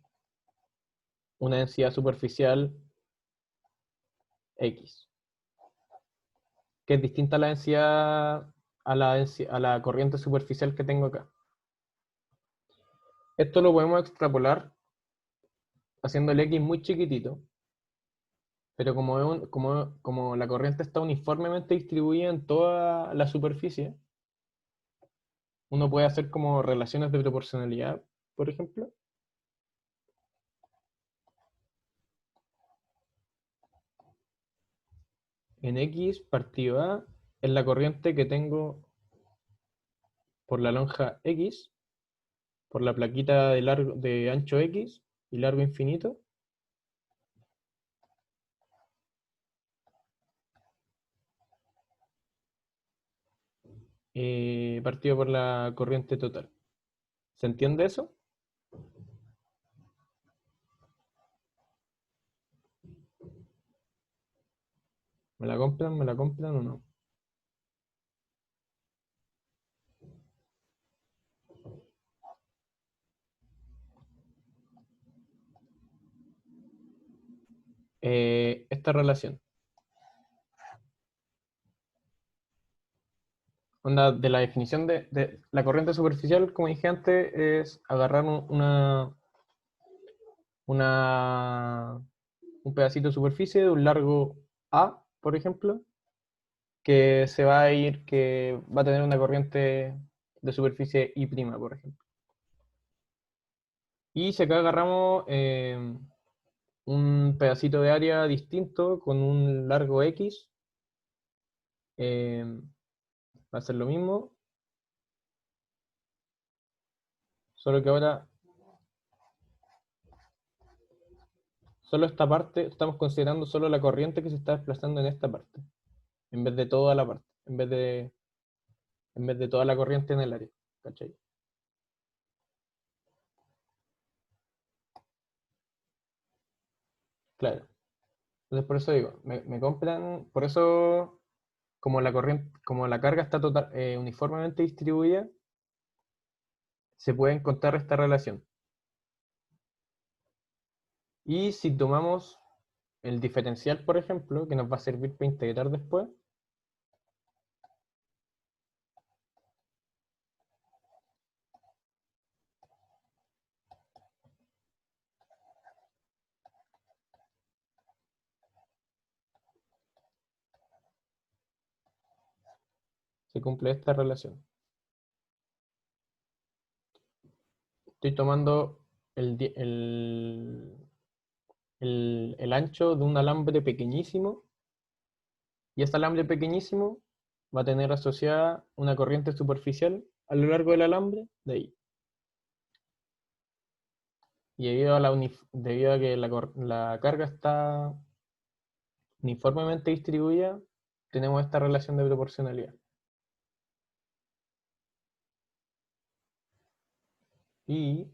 una densidad superficial X, que es distinta a la densidad, a la corriente superficial que tengo acá. Esto lo podemos extrapolar haciendo el X muy chiquitito, pero como la corriente está uniformemente distribuida en toda la superficie, uno puede hacer como relaciones de proporcionalidad, por ejemplo. En X partido A es la corriente que tengo por la lonja X, por la plaquita de ancho X y largo infinito. Partido por la corriente total. ¿Se entiende eso? ¿Me la compran? ¿Me la compran o no? Esta relación. Onda, de la definición de la corriente superficial, como dije antes, es agarrar una, un pedacito de superficie de un largo A, por ejemplo, que va a tener una corriente de superficie I', por ejemplo. Y si acá agarramos un pedacito de área distinto con un largo X, eh, va a ser lo mismo, solo que ahora solo esta parte, estamos considerando solo la corriente que se está desplazando en esta parte, en vez de toda la parte, en vez de toda la corriente en el área, ¿cachai? Claro. Entonces por eso digo, me compran, por eso como la corriente, como la carga está uniformemente distribuida, se puede encontrar esta relación. Y si tomamos el diferencial, por ejemplo, que nos va a servir para integrar después, se cumple esta relación. Estoy tomando el ancho de un alambre pequeñísimo, y este alambre pequeñísimo va a tener asociada una corriente superficial a lo largo del alambre de ahí. Y debido a que la carga está uniformemente distribuida, tenemos esta relación de proporcionalidad. Y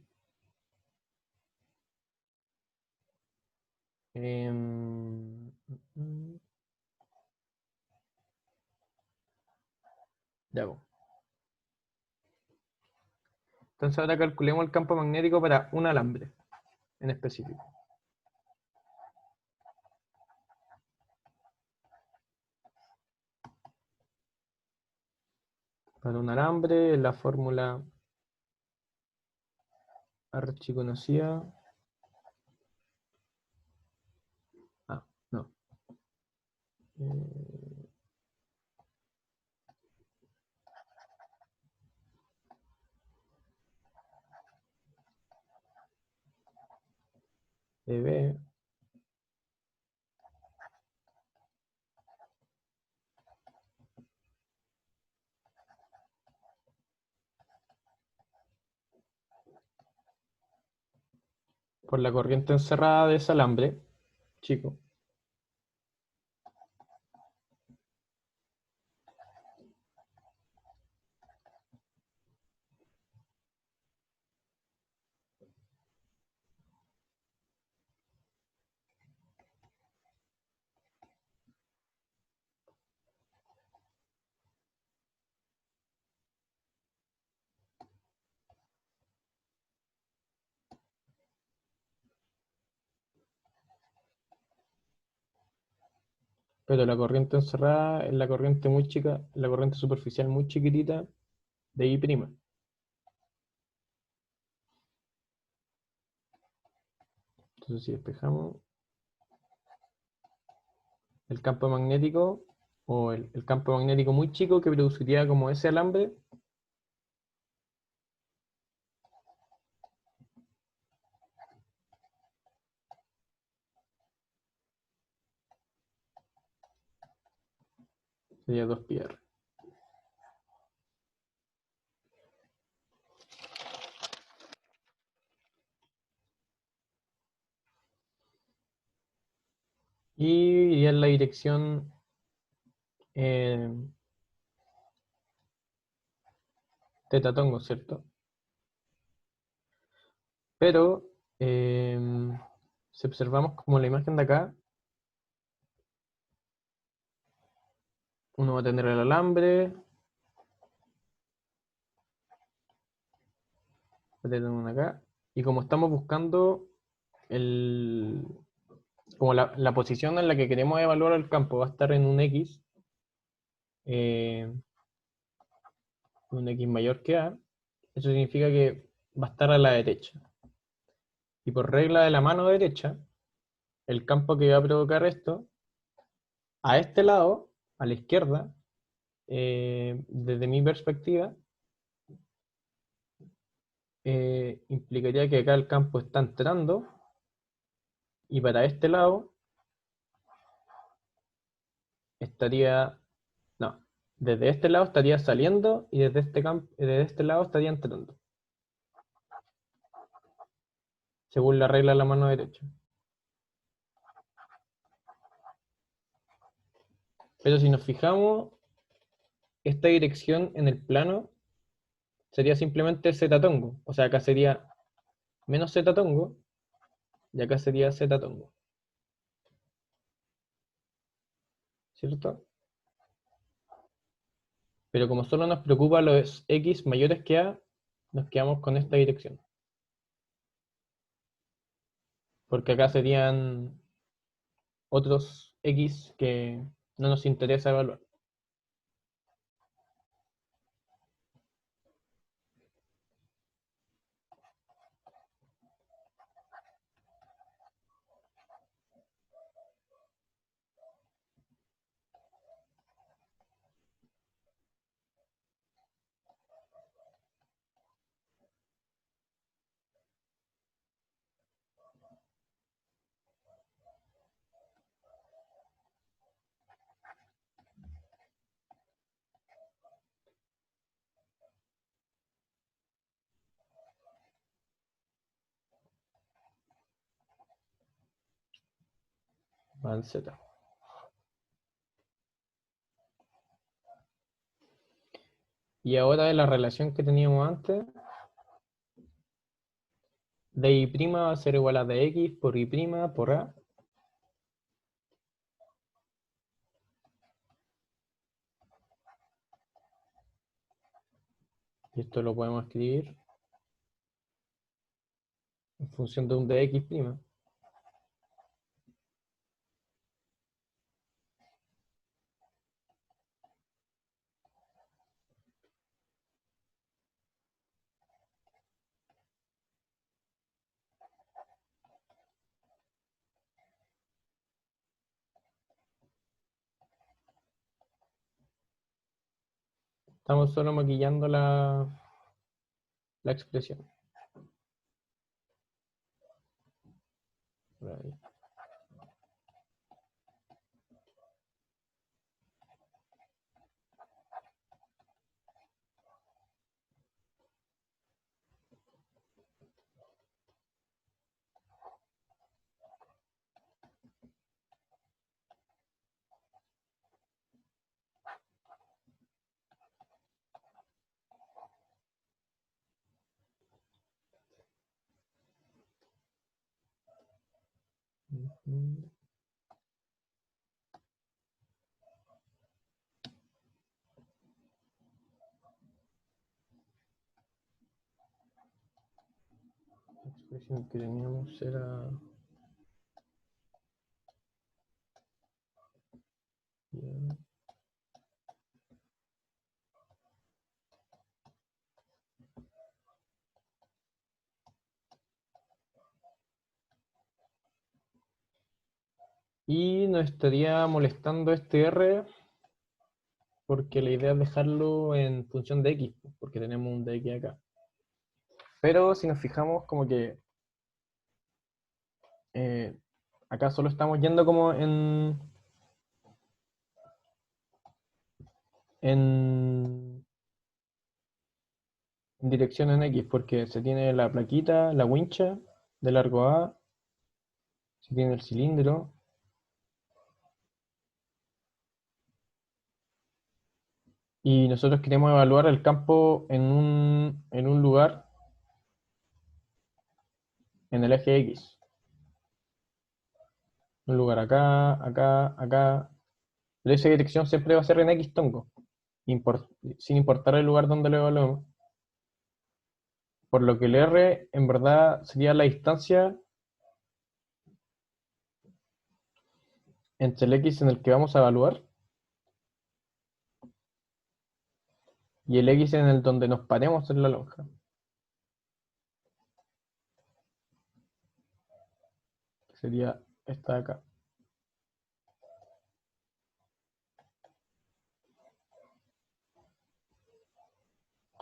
Ya, po. Entonces ahora calculemos el campo magnético para un alambre en específico. Para un alambre, la fórmula archiconocida. Ah, no. EB por la corriente encerrada de ese alambre, chico. Pero la corriente encerrada es la corriente muy chica, la corriente superficial muy chiquitita de I'. Entonces si despejamos el campo magnético o el campo magnético muy chico que produciría como ese alambre, sería 2πr. Y en la dirección teta tongo, ¿cierto? Pero si observamos como la imagen de acá, uno va a tener el alambre, va a tener uno acá, y como estamos buscando como la posición en la que queremos evaluar el campo va a estar en un X, un X mayor que A, eso significa que va a estar a la derecha. Y por regla de la mano derecha, el campo que va a provocar esto, a este lado, a la izquierda, desde mi perspectiva, implicaría que acá el campo está entrando, y para este lado estaría, no, desde este lado estaría saliendo y desde este lado estaría entrando, según la regla de la mano derecha. Pero si nos fijamos, esta dirección en el plano sería simplemente z tongo. O sea, acá sería menos z tongo y acá sería z tongo. ¿Cierto? Pero como solo nos preocupa los x mayores que a, nos quedamos con esta dirección. Porque acá serían otros x que no nos interesa evaluar. Van z. Y ahora de la relación que teníamos antes, de y' va a ser igual a dx por y' por a. Y esto lo podemos escribir en función de un dx'. Estamos solo maquillando la expresión. Por ahí. Ujú. La expresión que teníamos era... ya. Y nos estaría molestando este R porque la idea es dejarlo en función de X, porque tenemos un dx acá. Pero si nos fijamos como que acá solo estamos yendo como en dirección en X, porque se tiene la plaquita, la wincha de largo A, se tiene el cilindro, y nosotros queremos evaluar el campo en un lugar en el eje X. Un lugar acá, acá, acá. Pero esa dirección siempre va a ser en X tongo, sin importar el lugar donde lo evaluemos. Por lo que el R en verdad sería la distancia entre el X en el que vamos a evaluar y el X en el donde nos paremos en la lonja. Que sería esta de acá.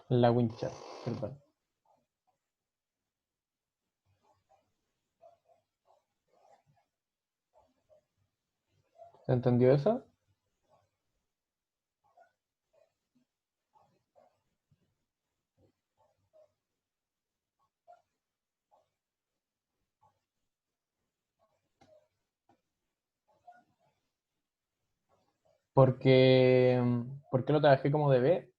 La wincha, perdón. ¿Se entendió eso? Porque, ¿por qué lo trabajé como DB?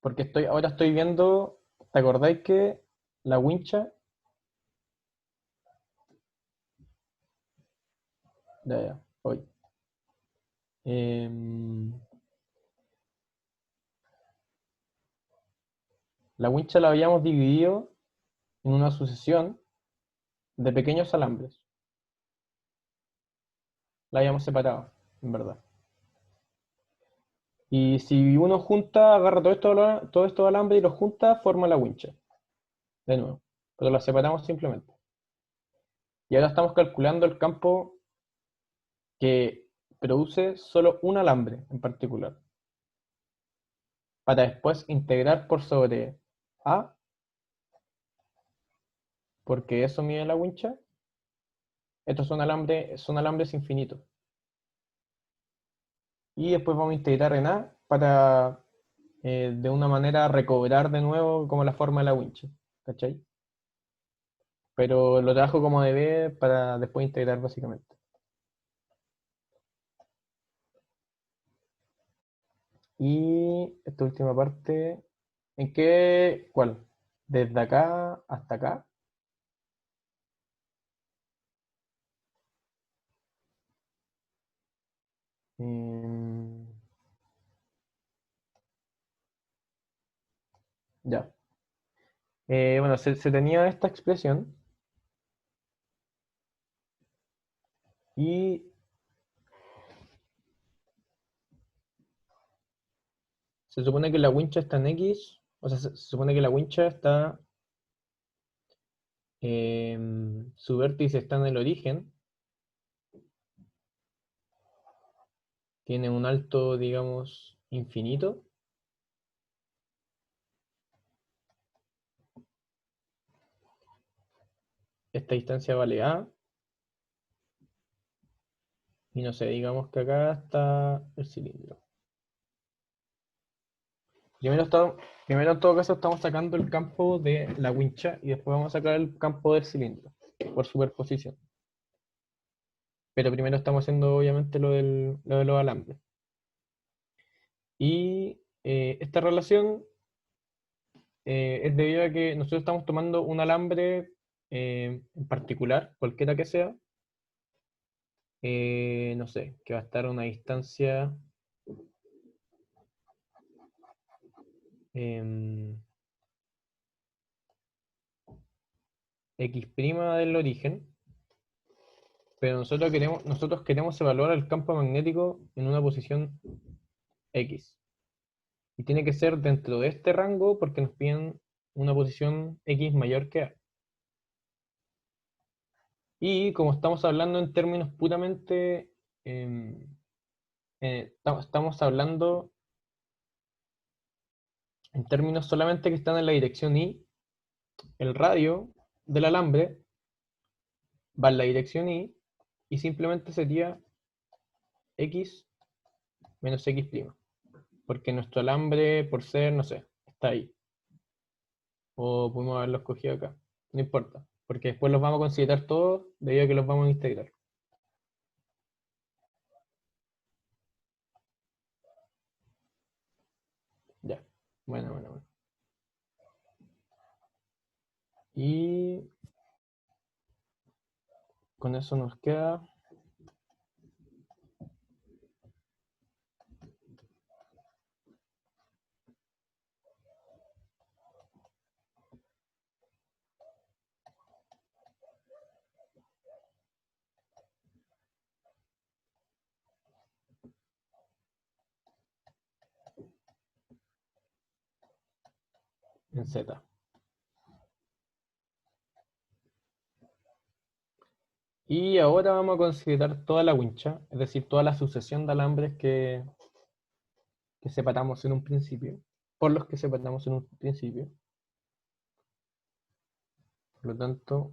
Porque ahora estoy viendo, ¿te acordáis que la wincha, ya, hoy, la wincha la habíamos dividido en una sucesión de pequeños alambres. La habíamos separado, en verdad. Y si uno junta, agarra todo esto alambres y los junta, forma la wincha. De nuevo. Pero la separamos simplemente. Y ahora estamos calculando el campo que produce solo un alambre en particular. Para después integrar por sobre A, porque eso mide la wincha. Estos son alambres infinitos. Y después vamos a integrar en A para de una manera recobrar de nuevo como la forma de la wincha. ¿Cachai? Pero lo trabajo como DB para después integrar básicamente. Y esta última parte, ¿en qué? ¿Cuál? Desde acá hasta acá. Em, Ya. Bueno, se tenía esta expresión y se supone que la wincha está en X, o sea, se supone que la wincha está, su vértice está en el origen, tiene un alto, digamos, infinito. Esta distancia vale A, y no sé, digamos que acá está el cilindro. Primero en todo caso estamos sacando el campo de la wincha y después vamos a sacar el campo del cilindro, por superposición. Pero primero estamos haciendo obviamente lo de los alambres. Y esta relación es debido a que nosotros estamos tomando un alambre en particular, cualquiera que sea, no sé, que va a estar a una distancia em, x' del origen, pero nosotros queremos evaluar el campo magnético en una posición X. Y tiene que ser dentro de este rango porque nos piden una posición X mayor que A. Y como estamos hablando en términos puramente, em, estamos hablando en términos solamente que están en la dirección Y, el radio del alambre va en la dirección y simplemente sería X menos X'. Porque nuestro alambre, por ser, no sé, está ahí. O podemos haberlo escogido acá. No importa. Porque después los vamos a considerar todos debido a que los vamos a integrar. Ya. Bueno, bueno, bueno. Y con eso nos queda en Z. Y ahora vamos a considerar toda la wincha, es decir, toda la sucesión de alambres que separamos en un principio, por los que separamos en un principio. Por lo tanto,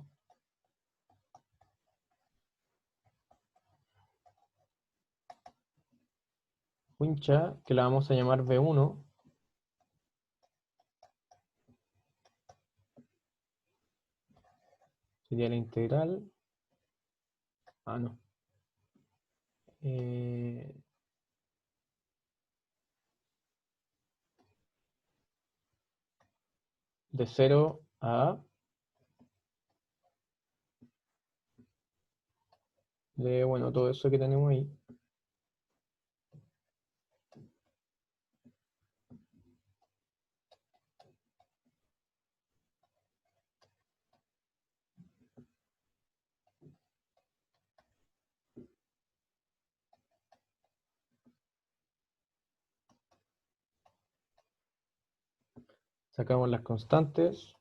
wincha, que la vamos a llamar V1, sería la integral. Ah, no. Eh, de 0 a A, de, bueno, todo eso que tenemos ahí. Sacamos las constantes.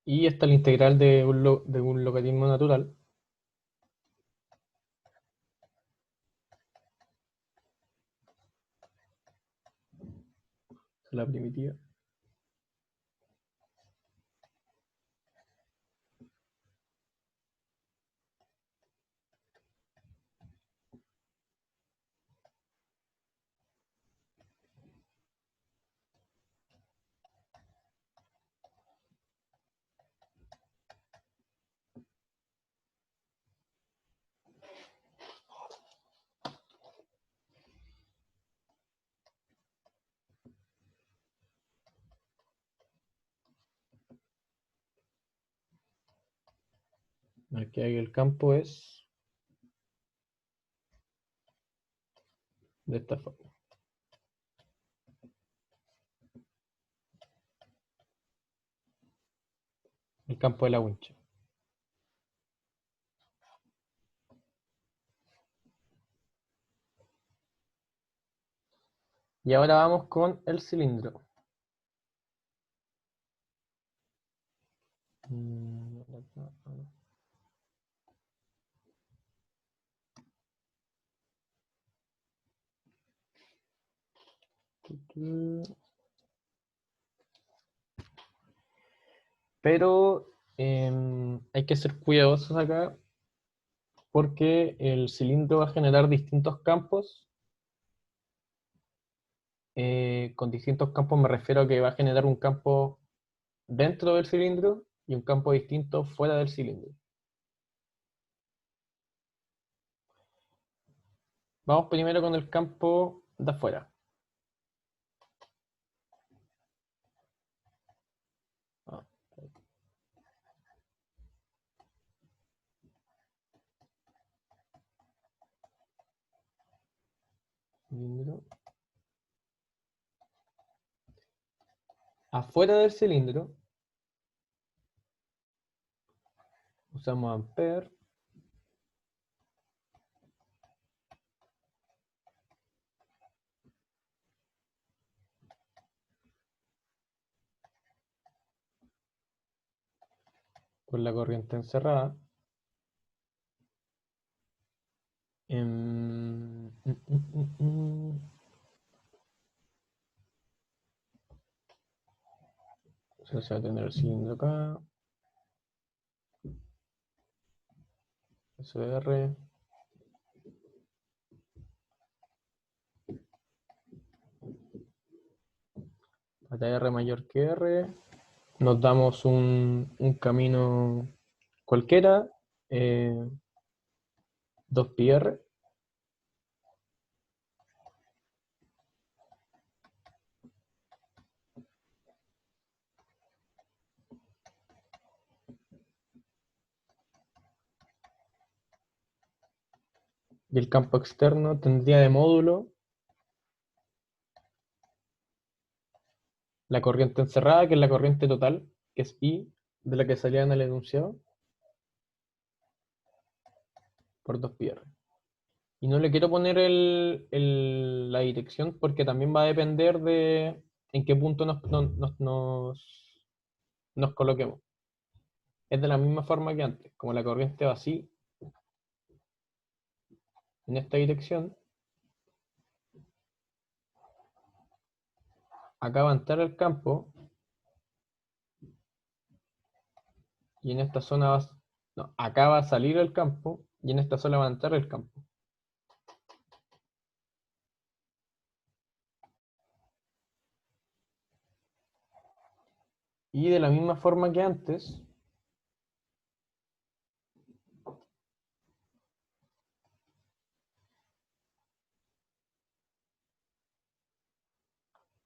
Y esta es la integral de un logaritmo natural. La primitiva. Aquí el campo es de esta forma. El campo de la wincha. Y ahora vamos con el cilindro. Pero hay que ser cuidadosos acá porque el cilindro va a generar distintos campos. Con distintos campos me refiero a que va a generar un campo dentro del cilindro y un campo distinto fuera del cilindro. Vamos primero con el campo de afuera. Ah, cilindro. Afuera del cilindro usamos ampere. Con la corriente encerrada. Entonces se va a tener el cilindro acá. SR. Hasta R mayor que R. Nos damos un camino cualquiera. 2πr. Y el campo externo tendría de módulo la corriente encerrada, que es la corriente total, que es I, de la que salía en el enunciado, por 2πr. Y no le quiero poner la dirección porque también va a depender de en qué punto nos coloquemos. Es de la misma forma que antes, como la corriente va así, en esta dirección, acá va a entrar el campo, y en esta zona no, acá va a salir el campo, y en esta zona va a entrar el campo. Y de la misma forma que antes,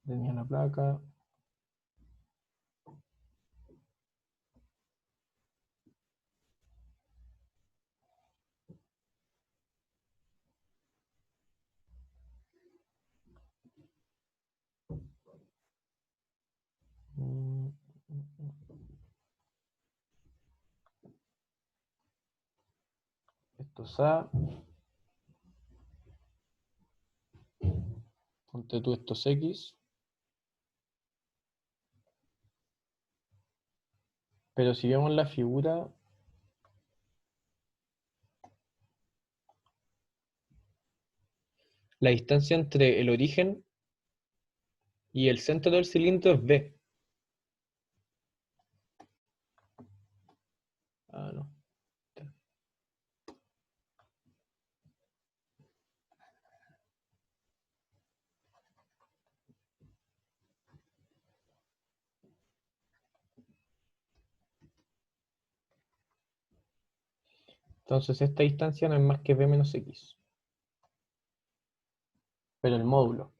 tenía la placa. Esto es A. Ponte tú estos X. Pero si vemos la figura, la distancia entre el origen y el centro del cilindro es B. Ah, no. Entonces esta distancia no es más que B menos X. Pero el módulo.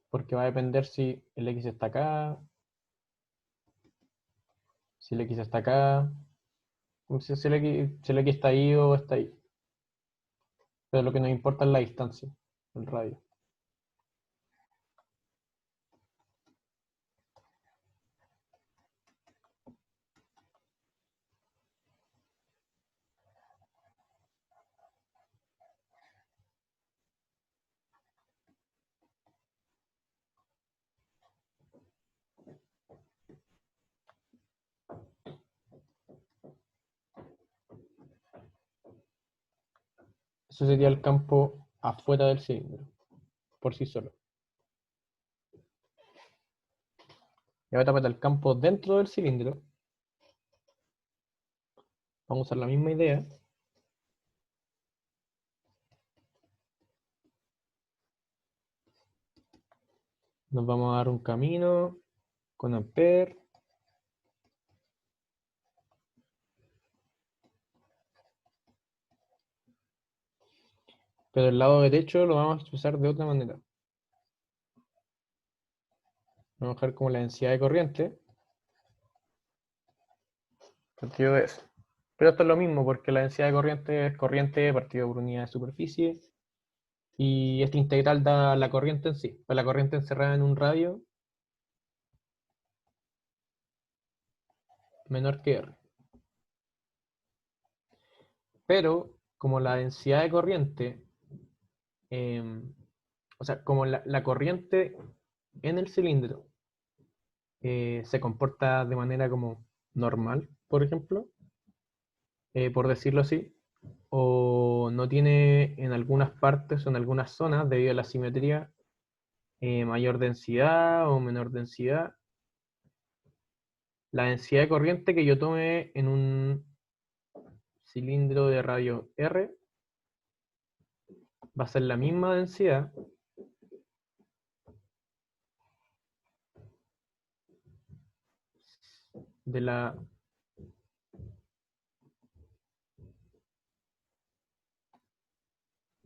Porque va a depender si el X está acá, si el X está acá, Si el X está ahí o está ahí. Pero lo que nos importa es la distancia, el radio. Eso sería el campo afuera del cilindro, por sí solo. Y ahora para el campo dentro del cilindro, vamos a usar la misma idea. Nos vamos a dar un camino con Ampere. Pero el lado derecho lo vamos a expresar de otra manera. Vamos a dejar como la densidad de corriente partido de S. Pero esto es lo mismo porque la densidad de corriente es corriente partido por unidad de superficie. Y esta integral da la corriente en sí. Pues la corriente encerrada en un radio menor que R. Pero como la densidad de corriente, o sea, como la corriente en el cilindro se comporta de manera como normal, por ejemplo, por decirlo así, o no tiene en algunas partes o en algunas zonas, debido a la simetría, mayor densidad o menor densidad. La densidad de corriente que yo tome en un cilindro de radio R va a ser la misma densidad de la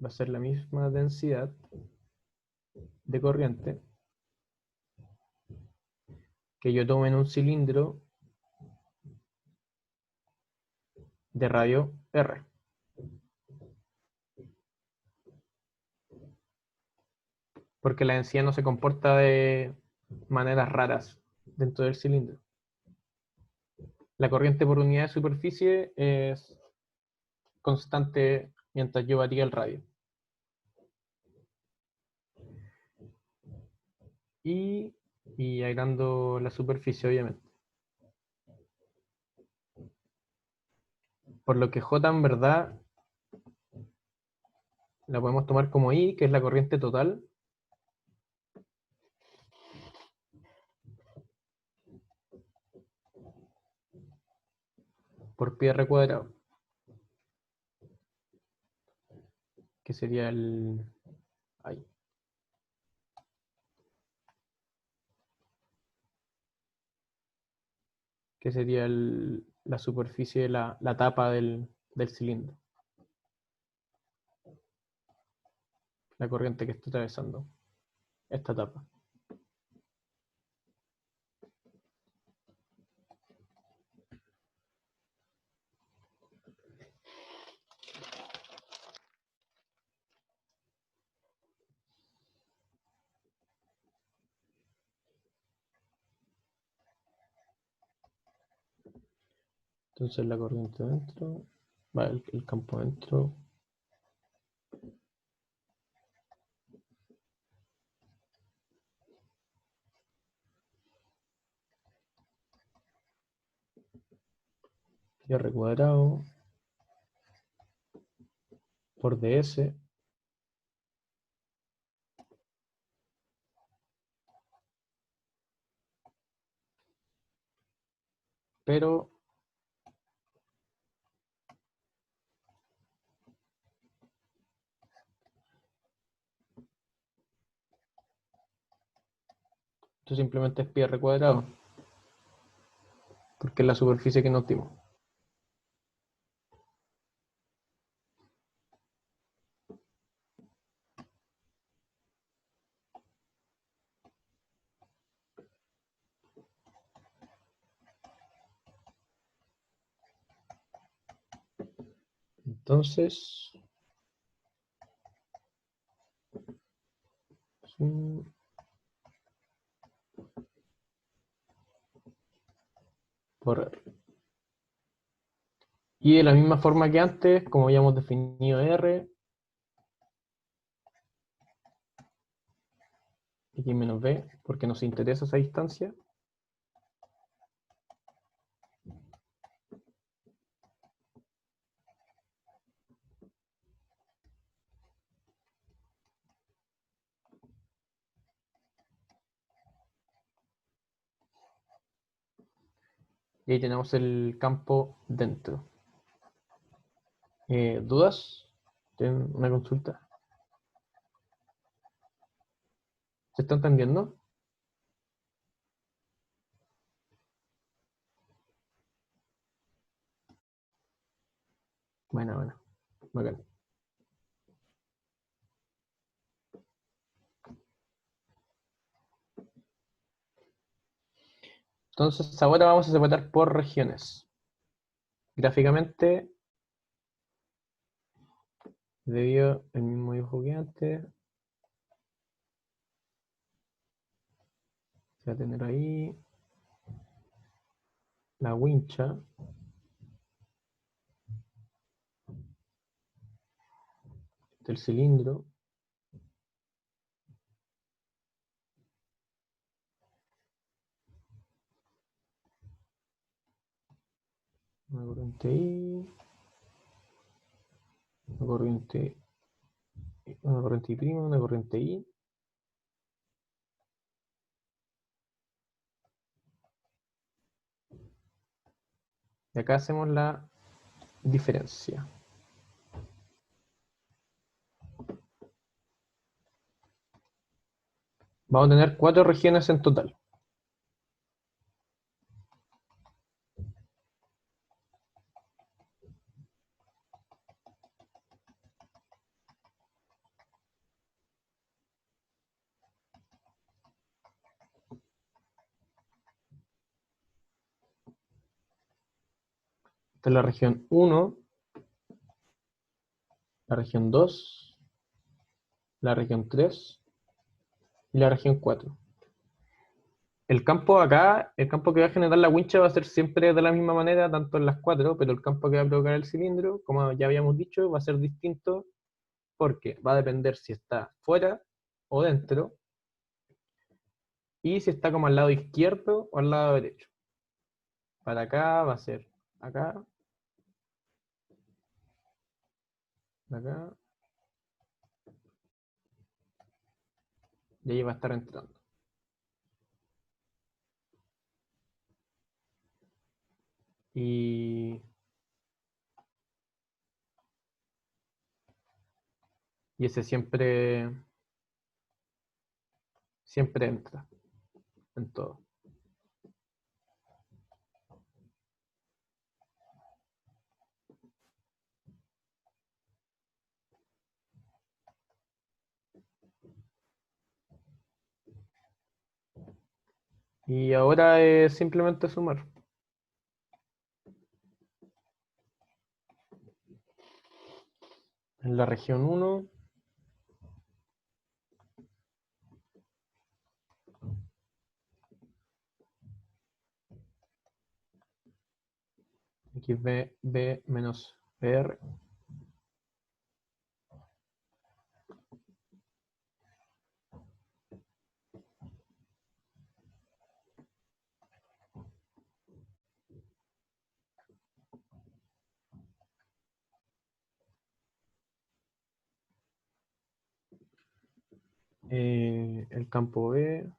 va a ser la misma densidad de corriente que yo tome en un cilindro de radio R. Porque la densidad no se comporta de maneras raras dentro del cilindro. La corriente por unidad de superficie es constante mientras yo varía el radio. Y agrando la superficie, obviamente. Por lo que J en verdad la podemos tomar como I, que es la corriente total. Por pi r cuadrado. Que sería el... Ahí. Que sería la superficie, la tapa del cilindro. La corriente que está atravesando esta tapa. Entonces la corriente dentro, va el campo dentro. Pi r cuadrado por ds pero esto simplemente es pi r cuadrado porque es la superficie que nos dimos. Entonces, por y de la misma forma que antes, como habíamos definido R, x menos b, porque nos interesa esa distancia. Y ahí tenemos el campo dentro. ¿Dudas? ¿Tienen una consulta? ¿Se está entendiendo? Bueno, bacán. Entonces ahora vamos a separar por regiones. Gráficamente, debido al mismo dibujo que antes, se va a tener ahí la wincha, del cilindro, una corriente I, una corriente I', una corriente I. Y acá hacemos la diferencia. Vamos a tener 4 regiones en total. Esta es la región 1, la región 2, la región 3 y la región 4. El campo acá, el campo que va a generar la wincha va a ser siempre de la misma manera, tanto en las 4, pero el campo que va a provocar el cilindro, como ya habíamos dicho, va a ser distinto porque va a depender si está fuera o dentro y si está como al lado izquierdo o al lado derecho. Para acá va a ser acá, acá, y ahí va a estar entrando. Y ese siempre entra en todo. Y ahora es simplemente sumar. En la región 1, xb menos br. El campo B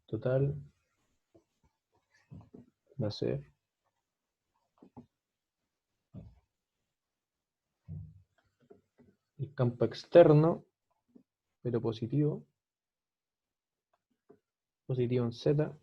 total va a ser el campo externo, pero positivo en Z,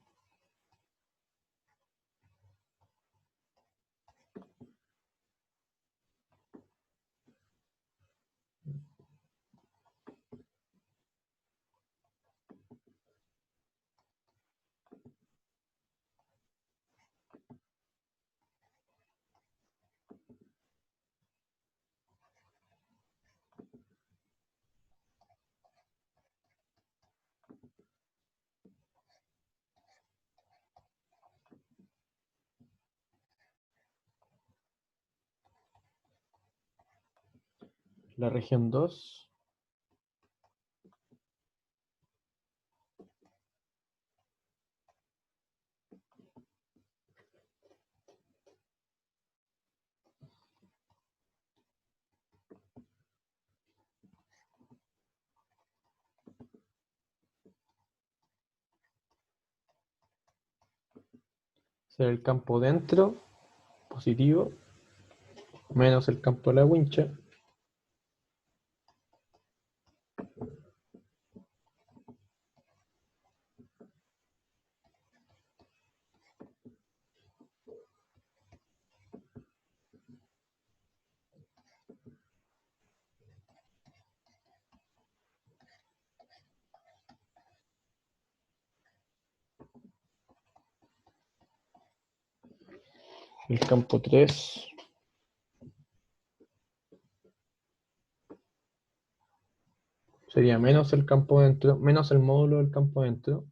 la región 2. Ser el campo dentro, positivo, menos el campo de la wincha. El campo 3. Sería menos el campo dentro, menos el módulo del campo dentro.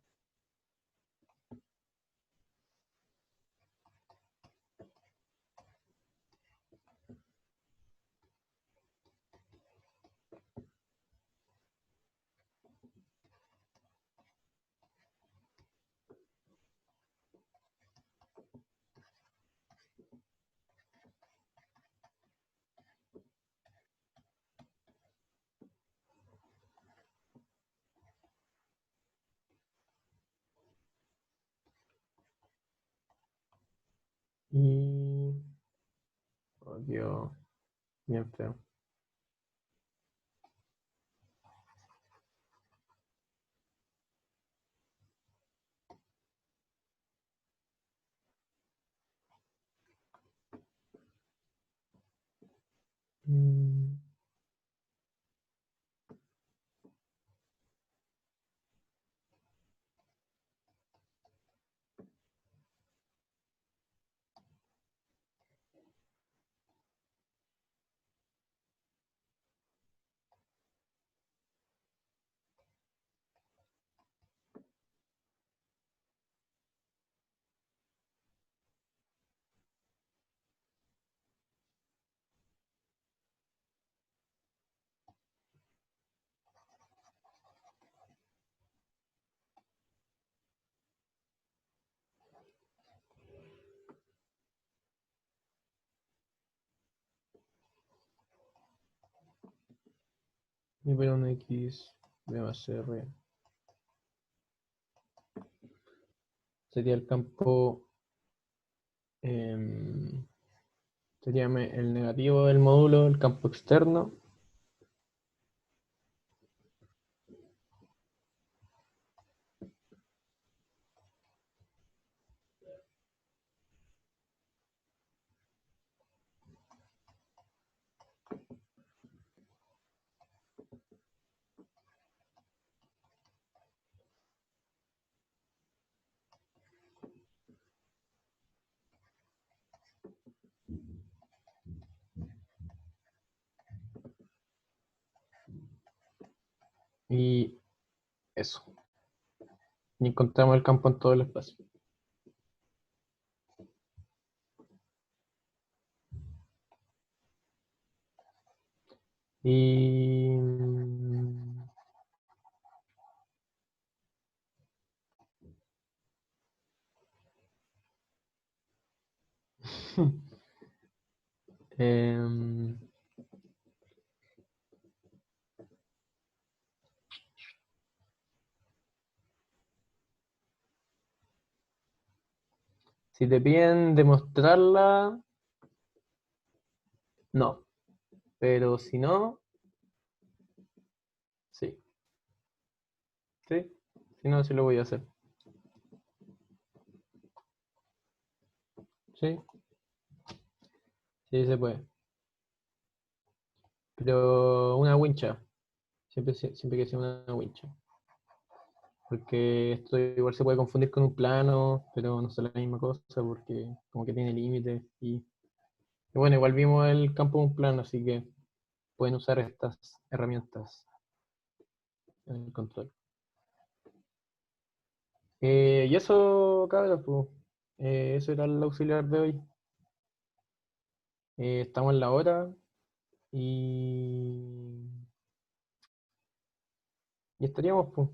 Y... Oh, Dios, bien feo. Mm, y ver un X, B más R. Sería el campo... sería el negativo del módulo, el campo externo. Y eso. Y encontramos el campo en todo el espacio. Y... em, si te piden demostrarla, no. Pero si no, sí. ¿Sí? Si no, sí lo voy a hacer. ¿Sí? Sí se puede. Pero una wincha. Siempre que sea una wincha. Porque esto igual se puede confundir con un plano, pero no es la misma cosa porque como que tiene límites. Y bueno, igual vimos el campo de un plano, así que pueden usar estas herramientas en el control. Y eso, cabros, pues, eso era el auxiliar de hoy. Estamos en la hora. Y, y estaríamos, pues.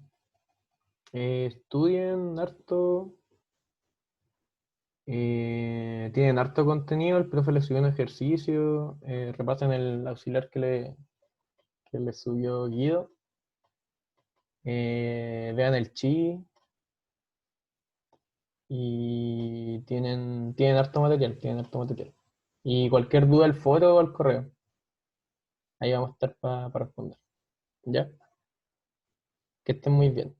Estudien harto. Tienen harto contenido, el profe les subió un ejercicio, repasen el auxiliar que les subió Guido, vean el chi y tienen harto material, tienen harto material. Y cualquier duda al foro o al correo, ahí vamos a estar para responder. ¿Ya? Que estén muy bien.